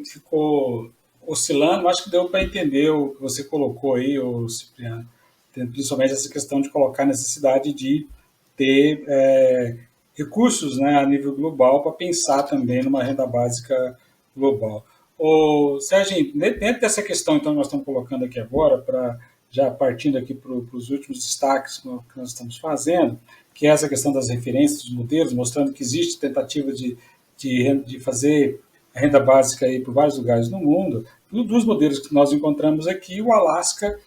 ficou oscilando. Acho que deu para entender o que você colocou aí, o Cipriano. Principalmente essa questão de colocar a necessidade de ter recursos, né, a nível global para pensar também numa renda básica global. Sérgio, dentro dessa questão então, que nós estamos colocando aqui agora, já partindo aqui para os últimos destaques que nós estamos fazendo, que é essa questão das referências dos modelos, mostrando que existe tentativa de fazer a renda básica aí por vários lugares no mundo. Dos modelos que nós encontramos aqui, o Alasca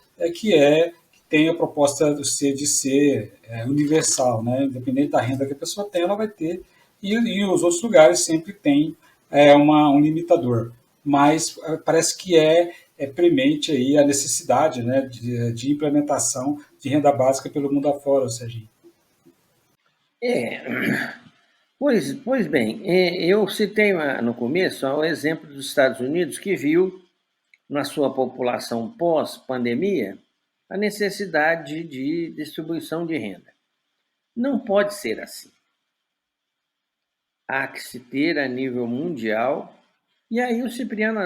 tem a proposta de ser universal, né? Independente da renda que a pessoa tem, ela vai ter, e os outros lugares sempre têm um limitador. Mas parece que premente aí a necessidade, né, de implementação de renda básica pelo mundo afora, Serginho. Pois bem, eu citei no começo o exemplo dos Estados Unidos, que viu na sua população pós-pandemia a necessidade de distribuição de renda. Não pode ser assim. Há que se ter a nível mundial, e aí o Cipriano,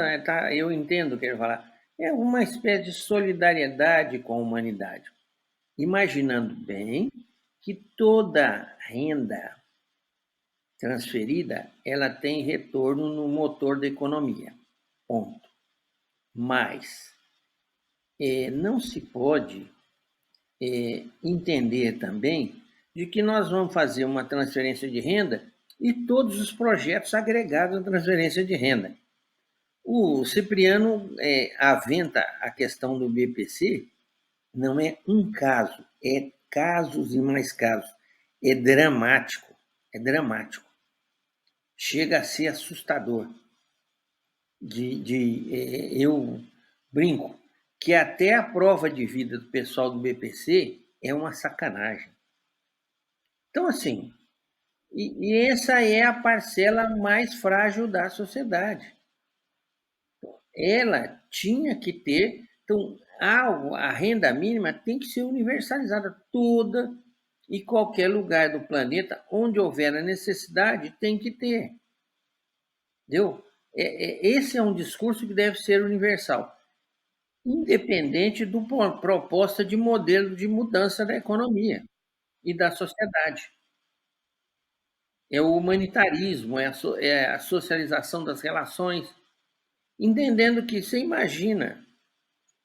eu entendo o que ele fala, é uma espécie de solidariedade com a humanidade, imaginando bem que toda renda transferida, ela tem retorno no motor da economia, ponto. Mas não se pode entender também de que nós vamos fazer uma transferência de renda e todos os projetos agregados à transferência de renda. O Cipriano aventa a questão do BPC, não é um caso, é casos e mais casos. É dramático. Chega a ser assustador. Eu brinco que até a prova de vida do pessoal do BPC é uma sacanagem. Então, assim, e essa é a parcela mais frágil da sociedade. Ela tinha que ter... Então, a renda mínima tem que ser universalizada toda e qualquer lugar do planeta onde houver a necessidade tem que ter. Entendeu? Esse é um discurso que deve ser universal, independente do proposta de modelo de mudança da economia e da sociedade. É o humanitarismo, é a socialização das relações, entendendo que, você imagina,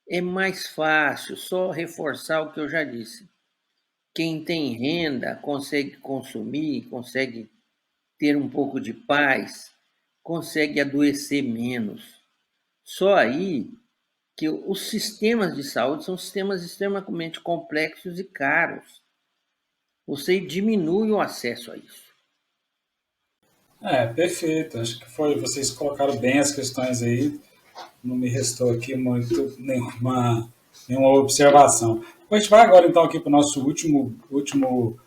é mais fácil só reforçar o que eu já disse. Quem tem renda consegue consumir, consegue ter um pouco de paz, consegue adoecer menos. Só aí que os sistemas de saúde são sistemas extremamente complexos e caros. Você diminui o acesso a isso. Perfeito. Acho que vocês colocaram bem as questões aí. Não me restou aqui nenhuma observação. A gente vai agora então aqui para o nosso último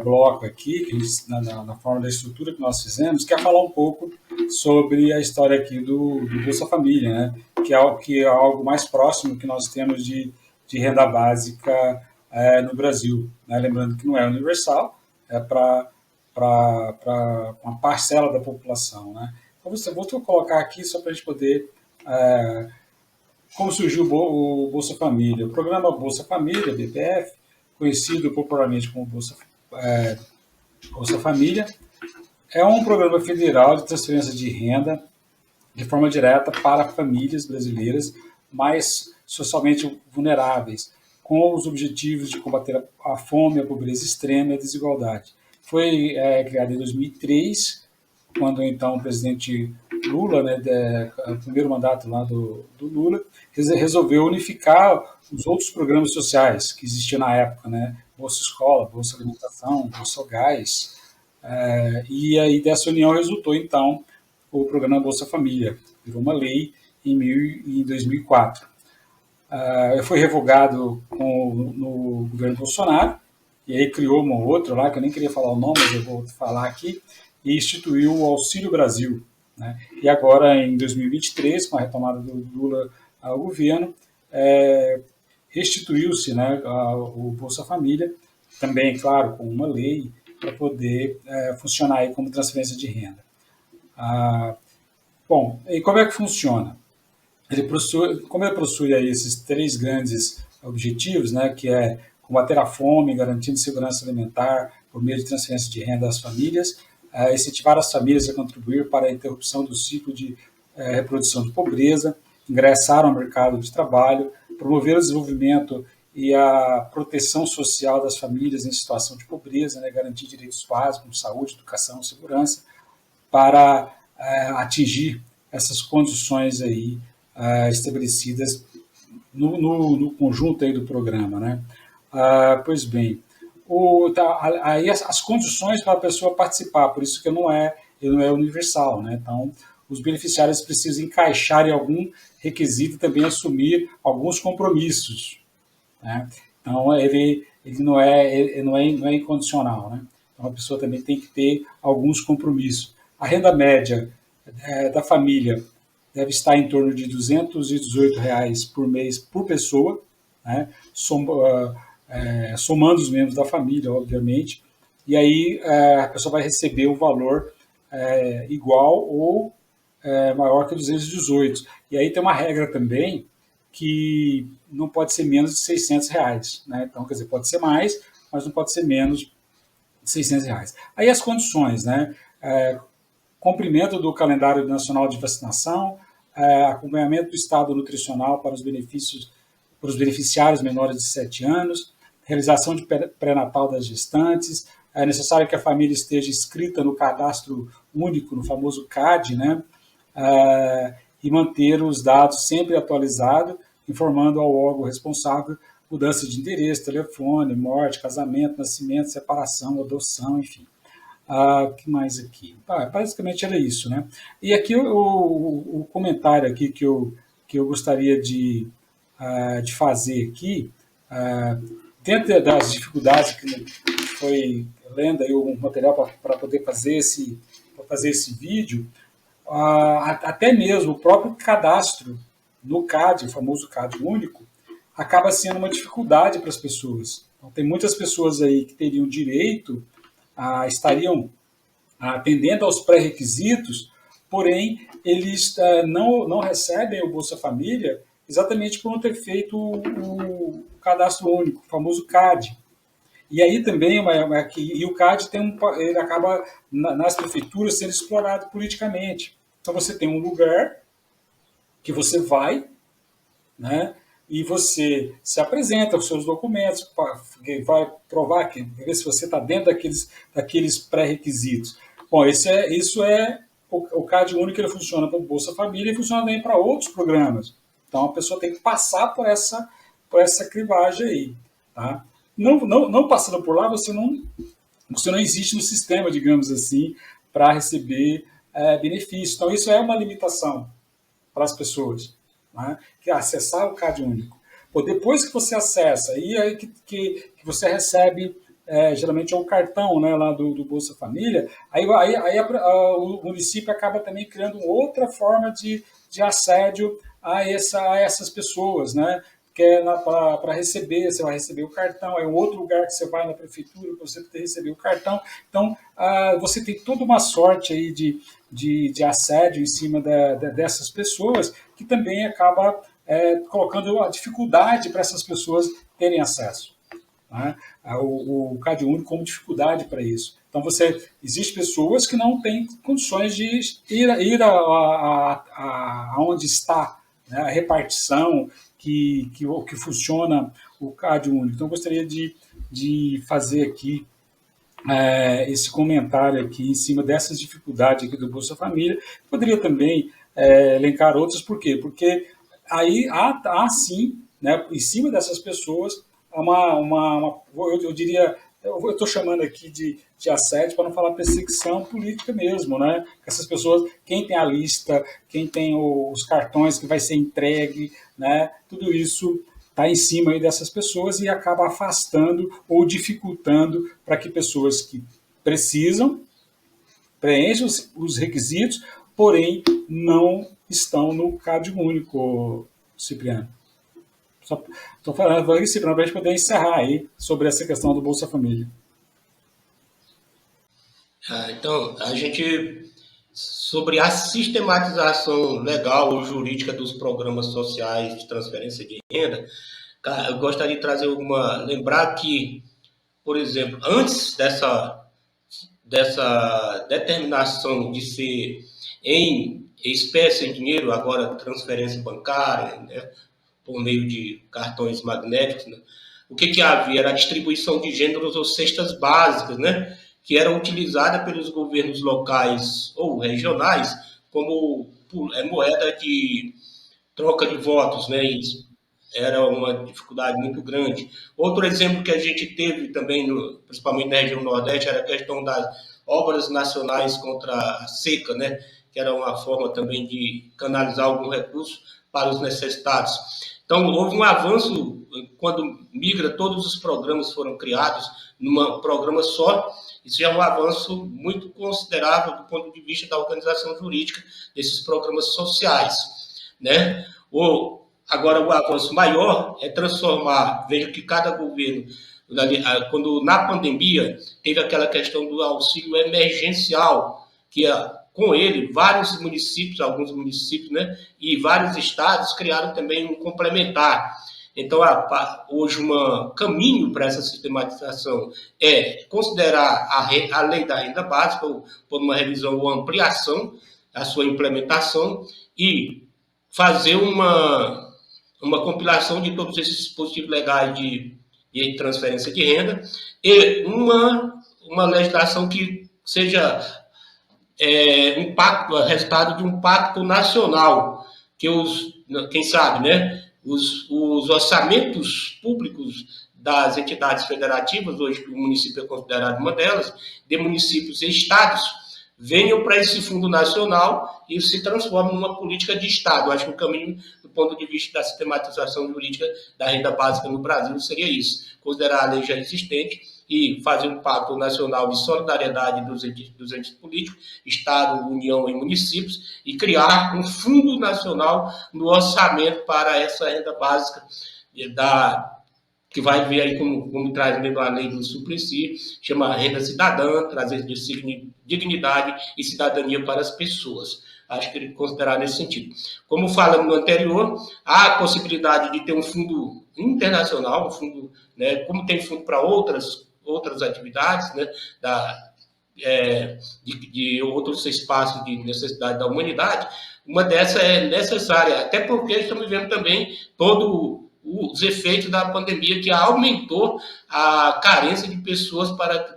bloco aqui, que na forma da estrutura que nós fizemos, que é falar um pouco sobre a história aqui do Bolsa Família, né? Que é algo mais próximo que nós temos de renda básica no Brasil, né? Lembrando que não é universal, é para uma parcela da população, né? Então, vou colocar aqui só para a gente poder... como surgiu o Bolsa Família. O programa Bolsa Família, BPF, conhecido popularmente como Bolsa Família, é um programa federal de transferência de renda de forma direta para famílias brasileiras mais socialmente vulneráveis, com os objetivos de combater a fome, a pobreza extrema e a desigualdade. Foi criado em 2003, quando então o presidente Lula, né, o primeiro mandato lá do Lula, resolveu unificar os outros programas sociais que existiam na época, né, Bolsa Escola, Bolsa Alimentação, Bolsa Gás, e aí dessa união resultou então o programa Bolsa Família, virou uma lei em 2004. Foi revogado no governo Bolsonaro, e aí criou uma outra lá, que eu nem queria falar o nome, mas eu vou falar aqui, e instituiu o Auxílio Brasil, né? E agora, em 2023, com a retomada do Lula ao governo, restituiu-se, né, o Bolsa Família, também, claro, com uma lei, para poder funcionar aí como transferência de renda. Bom, e como é que funciona? Como ele possui aí esses 3 grandes objetivos, né, que é combater a fome, garantindo segurança alimentar por meio de transferência de renda às famílias, incentivar as famílias a contribuir para a interrupção do ciclo de reprodução de pobreza, ingressar ao mercado de trabalho, promover o desenvolvimento e a proteção social das famílias em situação de pobreza, né, garantir direitos básicos, como saúde, educação, segurança, para atingir essas condições aí estabelecidas no conjunto aí do programa, né? Pois bem, aí as condições para a pessoa participar, por isso que ele não é universal, né? Então, os beneficiários precisam encaixar em algum requisito e também assumir alguns compromissos, né? Então, ele não é incondicional, né? Então, a pessoa também tem que ter alguns compromissos. A renda média da família deve estar em torno de R$ 218 por mês por pessoa, né? Somando os membros da família, obviamente, e aí a pessoa vai receber o valor igual ou maior que 218. E aí tem uma regra também que não pode ser menos de R$ 600, né? Então, quer dizer, pode ser mais, mas não pode ser menos de R$ 600. Aí as condições, né? Cumprimento do calendário nacional de vacinação, acompanhamento do estado nutricional para os beneficiários menores de 7 anos, realização de pré-natal das gestantes, é necessário que a família esteja inscrita no cadastro único, no famoso CAD, né? E manter os dados sempre atualizados, informando ao órgão responsável mudança de endereço, telefone, morte, casamento, nascimento, separação, adoção, enfim. O que mais aqui? Basicamente era isso, né? E aqui o comentário aqui que eu gostaria de fazer aqui, dentro das dificuldades que foi lendo aí o material para poder fazer esse vídeo, até mesmo o próprio cadastro no CAD, o famoso CAD único, acaba sendo uma dificuldade para as pessoas. Então, tem muitas pessoas aí que teriam direito, estariam atendendo aos pré-requisitos, porém, eles não recebem o Bolsa Família exatamente por não ter feito o cadastro único, o famoso CAD. E aí também, e o CAD ele acaba, nas prefeituras, sendo explorado politicamente. Então, você tem um lugar que você vai, né, e você se apresenta os seus documentos, vai provar, ver se você está dentro daqueles pré-requisitos. Bom, isso é o CAD único, ele funciona para o Bolsa Família e funciona também para outros programas. Então a pessoa tem que passar por essa cribagem aí. Tá? Não passando por lá, você não existe no sistema, digamos assim, para receber benefício. Então isso é uma limitação para as pessoas, né? Que é acessar o CAD único. Pô, depois que você acessa, e aí que você recebe geralmente é o cartão, né, lá do Bolsa Família, aí o município acaba também criando outra forma de assédio a essas pessoas, né? Que é para receber, você vai receber o cartão, é um outro lugar que você vai na prefeitura para você poder receber o cartão. Então, você tem toda uma sorte aí de assédio em cima dessas pessoas, que também acaba colocando a dificuldade para essas pessoas terem acesso. Né? O CAD único como dificuldade para isso. Então, existem pessoas que não têm condições de ir aonde está, né, a repartição que funciona o CAD único. Então, eu gostaria de fazer aqui esse comentário aqui em cima dessas dificuldades aqui do Bolsa Família. Poderia também elencar outras, por quê? Porque aí há sim, né, em cima dessas pessoas, eu diria, eu estou chamando aqui de assédio para não falar perseguição política mesmo, né? Essas pessoas, quem tem a lista, quem tem os cartões que vai ser entregue, né? Tudo isso está em cima aí dessas pessoas e acaba afastando ou dificultando para que pessoas que precisam preencham os requisitos, porém não estão no CAD único, Cipriano. Estou falando isso para a gente poder encerrar aí sobre essa questão do Bolsa Família. Então, sobre a sistematização legal ou jurídica dos programas sociais de transferência de renda, eu gostaria de lembrar que, por exemplo, antes dessa determinação de ser em espécie, em dinheiro, agora transferência bancária, né, por meio de cartões magnéticos, né? O que havia era a distribuição de gêneros ou cestas básicas, né? Que era utilizada pelos governos locais ou regionais como moeda de troca de votos, né? Isso era uma dificuldade muito grande. Outro exemplo que a gente teve também, principalmente na região Nordeste, era a questão das obras nacionais contra a seca, né? Que era uma forma também de canalizar algum recurso para os necessitados. Então, houve um avanço quando todos os programas foram criados num programa só. Isso já é um avanço muito considerável do ponto de vista da organização jurídica desses programas sociais, né? Agora, o avanço maior é transformar, veja que cada governo, quando na pandemia teve aquela questão do auxílio emergencial, que com ele, alguns municípios, né, e vários estados criaram também um complementar. Então, hoje, um caminho para essa sistematização é considerar a lei da renda básica, ou por uma revisão ou ampliação, a sua implementação, e fazer uma compilação de todos esses dispositivos legais de transferência de renda, e uma legislação que seja resultado de um pacto nacional, que quem sabe, né, os orçamentos públicos das entidades federativas, hoje o município é considerado uma delas, de municípios e estados, venham para esse fundo nacional e se transformem numa política de Estado. Eu acho que o caminho, do ponto de vista da sistematização jurídica da renda básica no Brasil, seria isso: considerar a lei já existente e fazer um pacto nacional de solidariedade dos entes políticos, Estado, União e municípios, e criar um fundo nacional no orçamento para essa renda básica que vai vir aí como traz a lei do Suplicy, chama renda cidadã, trazer dignidade e cidadania para as pessoas. Acho que ele considerar nesse sentido. Como falamos no anterior, há a possibilidade de ter um fundo internacional, um fundo, né, como tem fundo para outras atividades, né, de outros espaços de necessidade da humanidade. Uma dessas é necessária, até porque estamos vendo também os efeitos da pandemia, que aumentou a carência de pessoas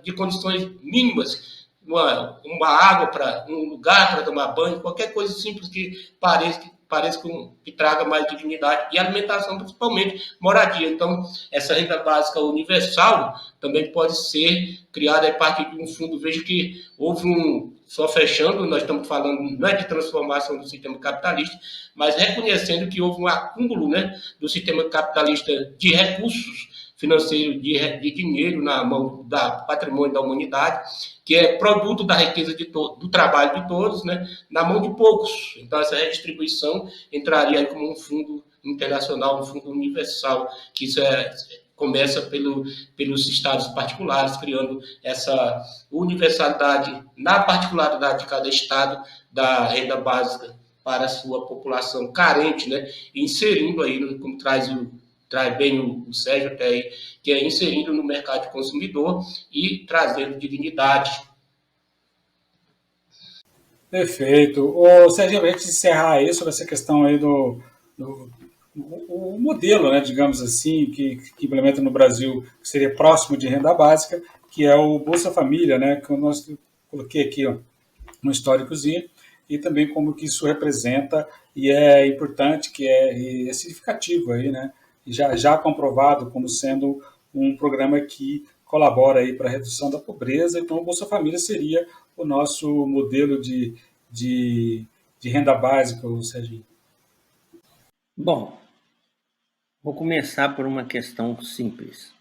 de condições mínimas, uma água, um lugar para tomar banho, qualquer coisa simples que pareça que pareça que traga mais dignidade e alimentação, principalmente moradia. Então, essa renda básica universal também pode ser criada a partir de um fundo. Veja que houve só fechando, nós estamos falando não é de transformação do sistema capitalista, mas reconhecendo que houve um acúmulo, né, do sistema capitalista de recursos financeiros, de dinheiro na mão da patrimônio da humanidade, que é produto da riqueza do trabalho de todos, né, na mão de poucos. Então, essa redistribuição entraria aí como um fundo internacional, um fundo universal, que isso começa pelos estados particulares, criando essa universalidade na particularidade de cada estado da renda básica para a sua população carente, né? Inserindo aí, como traz bem o Sérgio até aí, que é inserindo no mercado consumidor e trazendo dignidade. Perfeito. Ô, Sérgio, para a gente encerrar aí sobre essa questão aí o modelo, né, digamos assim, que implementa no Brasil, que seria próximo de renda básica, que é o Bolsa Família, né, que eu coloquei aqui ó, no históricozinho, e também como que isso representa e é importante, que é significativo aí, né, e já comprovado como sendo um programa que colabora aí para a redução da pobreza. Então, o Bolsa Família seria o nosso modelo de renda básica, Serginho. Bom, vou começar por uma questão simples.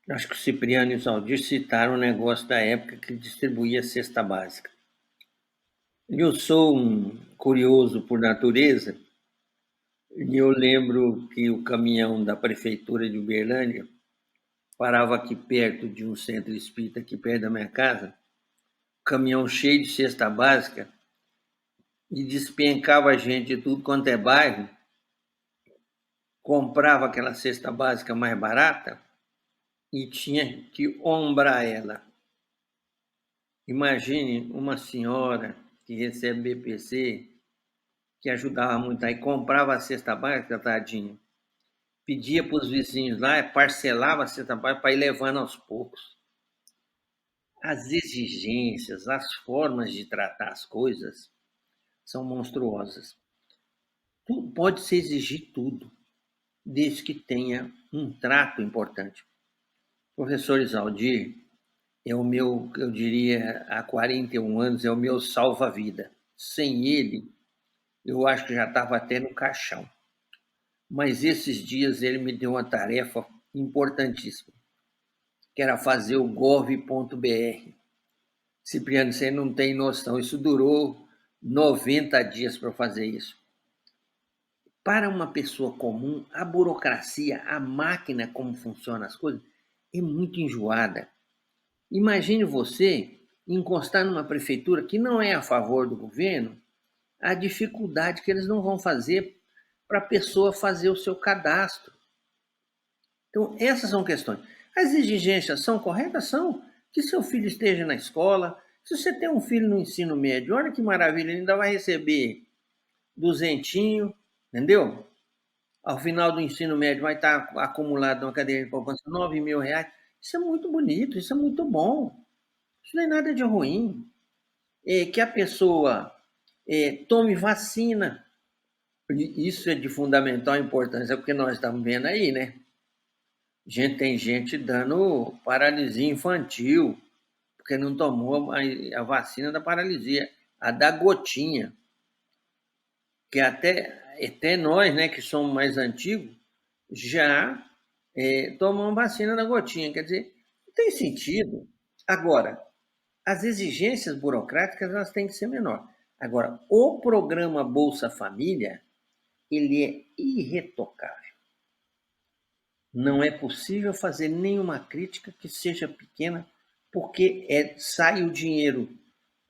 Acho que o Cipriano e o Zaldir citaram o negócio da época que distribuía a cesta básica. Eu sou um curioso por natureza e eu lembro que o caminhão da prefeitura de Uberlândia parava aqui perto de um centro espírita, aqui perto da minha casa, caminhão cheio de cesta básica, e despencava a gente de tudo quanto é bairro, comprava aquela cesta básica mais barata e tinha que ombrar ela. Imagine uma senhora que recebe BPC, que ajudava muito aí, comprava a cesta básica, tadinha, pedia para os vizinhos lá, parcelava a cesta básica para ir levando aos poucos. As exigências, as formas de tratar as coisas são monstruosas. Pode se exigir tudo, desde que tenha um trato importante. O professor Isaldir é o meu, eu diria, há 41 anos, é o meu salva-vida. Sem ele, eu acho que já estava até no caixão. Mas esses dias ele me deu uma tarefa importantíssima, que era fazer o gov.br. Cipriano, você não tem noção, isso durou 90 dias para fazer isso. Para uma pessoa comum, a burocracia, a máquina, como funcionam as coisas, é muito enjoada. Imagine você encostar numa prefeitura que não é a favor do governo, a dificuldade que eles não vão fazer para a pessoa fazer o seu cadastro. Então, essas são questões. As exigências são corretas? São. Que seu filho esteja na escola. Se você tem um filho no ensino médio, olha que maravilha, ele ainda vai receber duzentinho, entendeu? Ao final do ensino médio vai estar acumulado numa cadeia de poupança R$9.000. Isso é muito bonito, isso é muito bom. Isso não é nada de ruim. Que a pessoa tome vacina. Isso é de fundamental importância, porque nós estamos vendo aí, né? Tem gente dando paralisia infantil, porque não tomou a vacina da paralisia, a da gotinha. Que até nós, né, que somos mais antigos, já tomamos vacina da gotinha. Quer dizer, não tem sentido. Agora, as exigências burocráticas elas têm que ser menor. Agora, o programa Bolsa Família, ele é irretocável. Não é possível fazer nenhuma crítica que seja pequena, porque sai o dinheiro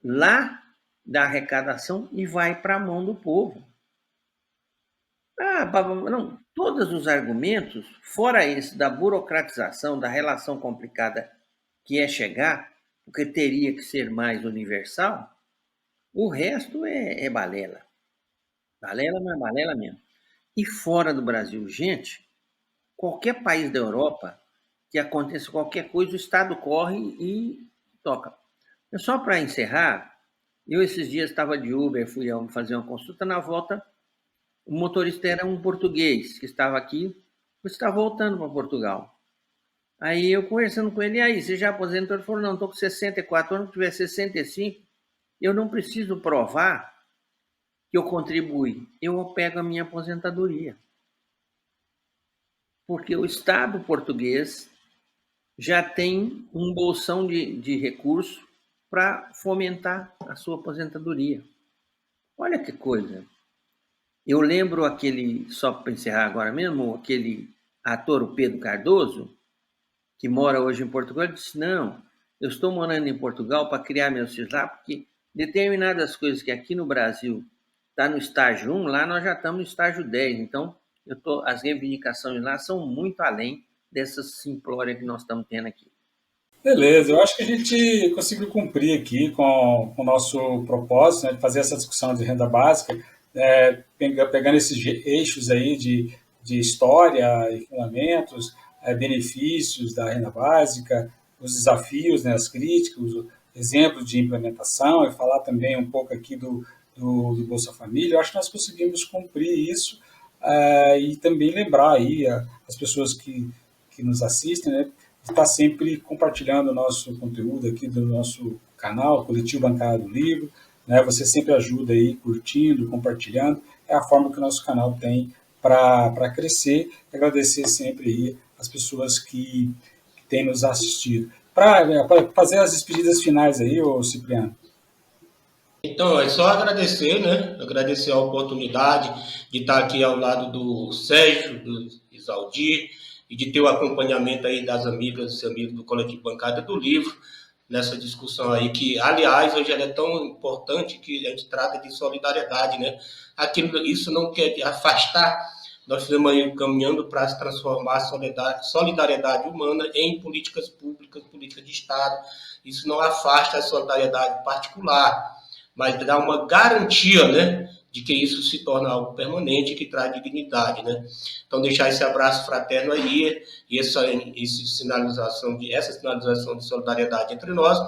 lá da arrecadação e vai para a mão do povo. Não, todos os argumentos, fora esse da burocratização, da relação complicada que é chegar, porque teria que ser mais universal, o resto é balela. Balela, mas balela mesmo. E fora do Brasil, gente, qualquer país da Europa que aconteça qualquer coisa, o Estado corre e toca. Só para encerrar, eu esses dias estava de Uber, fui fazer uma consulta, na volta O motorista era um português que estava aqui, está voltando para Portugal. Aí eu conversando com ele, e aí, você já aposentou? Ele falou, não, estou com 64 anos, se tiver 65, eu não preciso provar que eu contribuí. Eu pego a minha aposentadoria. Porque o Estado português já tem um bolsão de recurso para fomentar a sua aposentadoria. Olha que coisa. Eu lembro só para encerrar agora mesmo, aquele ator, o Pedro Cardoso, que mora hoje em Portugal, ele disse, não, eu estou morando em Portugal para criar meus filhos lá, porque determinadas coisas que aqui no Brasil está no estágio 1, lá nós já estamos no estágio 10. Então, as reivindicações lá são muito além dessa simplória que nós estamos tendo aqui. Beleza, eu acho que a gente conseguiu cumprir aqui com o nosso propósito, né, de fazer essa discussão de renda básica, pegando esses eixos aí de história e fundamentos, benefícios da renda básica, os desafios, né, as críticas, os exemplos de implementação, e falar também um pouco aqui do Bolsa Família. Eu acho que nós conseguimos cumprir isso, e também lembrar aí as pessoas que nos assistem, né, está sempre compartilhando o nosso conteúdo aqui do nosso canal, Coletivo Bancada do Livro, né? Você sempre ajuda aí, curtindo, compartilhando, é a forma que o nosso canal tem para crescer. Agradecer sempre aí as pessoas que têm nos assistido. Para fazer as despedidas finais aí, ô Cipriano. Então, é só agradecer, né? Agradecer a oportunidade de estar aqui ao lado do Sérgio, do Isaldir, e de ter o acompanhamento aí das amigas e amigos do Coletivo Bancada do Livro, nessa discussão aí, que, aliás, hoje ela é tão importante que a gente trata de solidariedade, né? Isso não quer afastar, nós estamos aí caminhando para se transformar a solidariedade humana em políticas públicas, políticas de Estado. Isso não afasta a solidariedade particular, mas dá uma garantia, né, de que isso se torna algo permanente, que traz dignidade, né? Então, deixar esse abraço fraterno aí, e essa sinalização de solidariedade entre nós,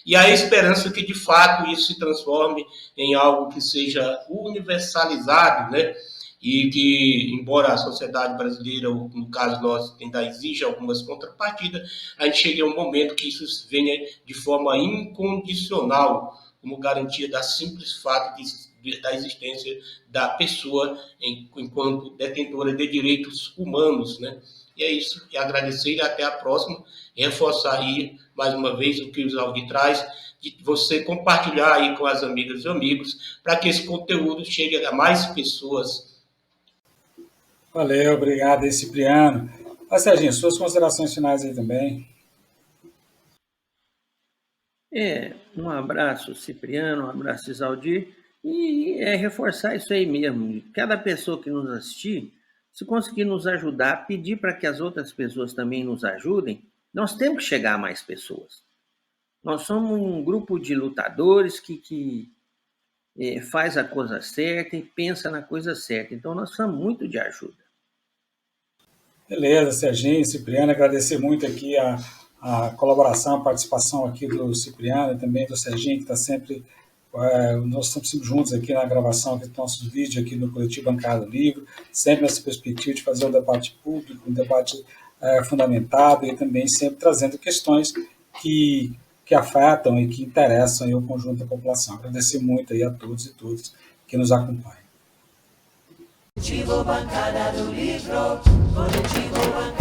e a esperança que, de fato, isso se transforme em algo que seja universalizado, né? E que, embora a sociedade brasileira, no caso nós, ainda exija algumas contrapartidas, a gente chegue a um momento que isso venha de forma incondicional, como garantia da simples fato da existência da pessoa enquanto detentora de direitos humanos, né? E é isso, e agradecer e até a próxima, e reforçar aí, mais uma vez, o que o Isaldir traz, de você compartilhar aí com as amigas e amigos, para que esse conteúdo chegue a mais pessoas. Valeu, obrigado aí, Cipriano. Serginho, suas considerações finais aí também. Um abraço, Cipriano, um abraço, Isaldir, e reforçar isso aí mesmo. Cada pessoa que nos assistir, se conseguir nos ajudar, pedir para que as outras pessoas também nos ajudem, nós temos que chegar a mais pessoas. Nós somos um grupo de lutadores que faz a coisa certa e pensa na coisa certa. Então, nós precisamos muito de ajuda. Beleza, Serginho, Cipriano, agradecer muito aqui a colaboração, a participação aqui do Cipriano e também do Serginho, que está sempre, nós estamos sempre juntos aqui na gravação aqui dos nossos vídeos aqui no Coletivo Bancada do Livro, sempre nessa perspectiva de fazer um debate público, um debate fundamentado e também sempre trazendo questões que afetam e que interessam aí o conjunto da população. Agradecer muito aí a todos e todas que nos acompanham. Coletivo Bancada do Livro, Coletivo Bancada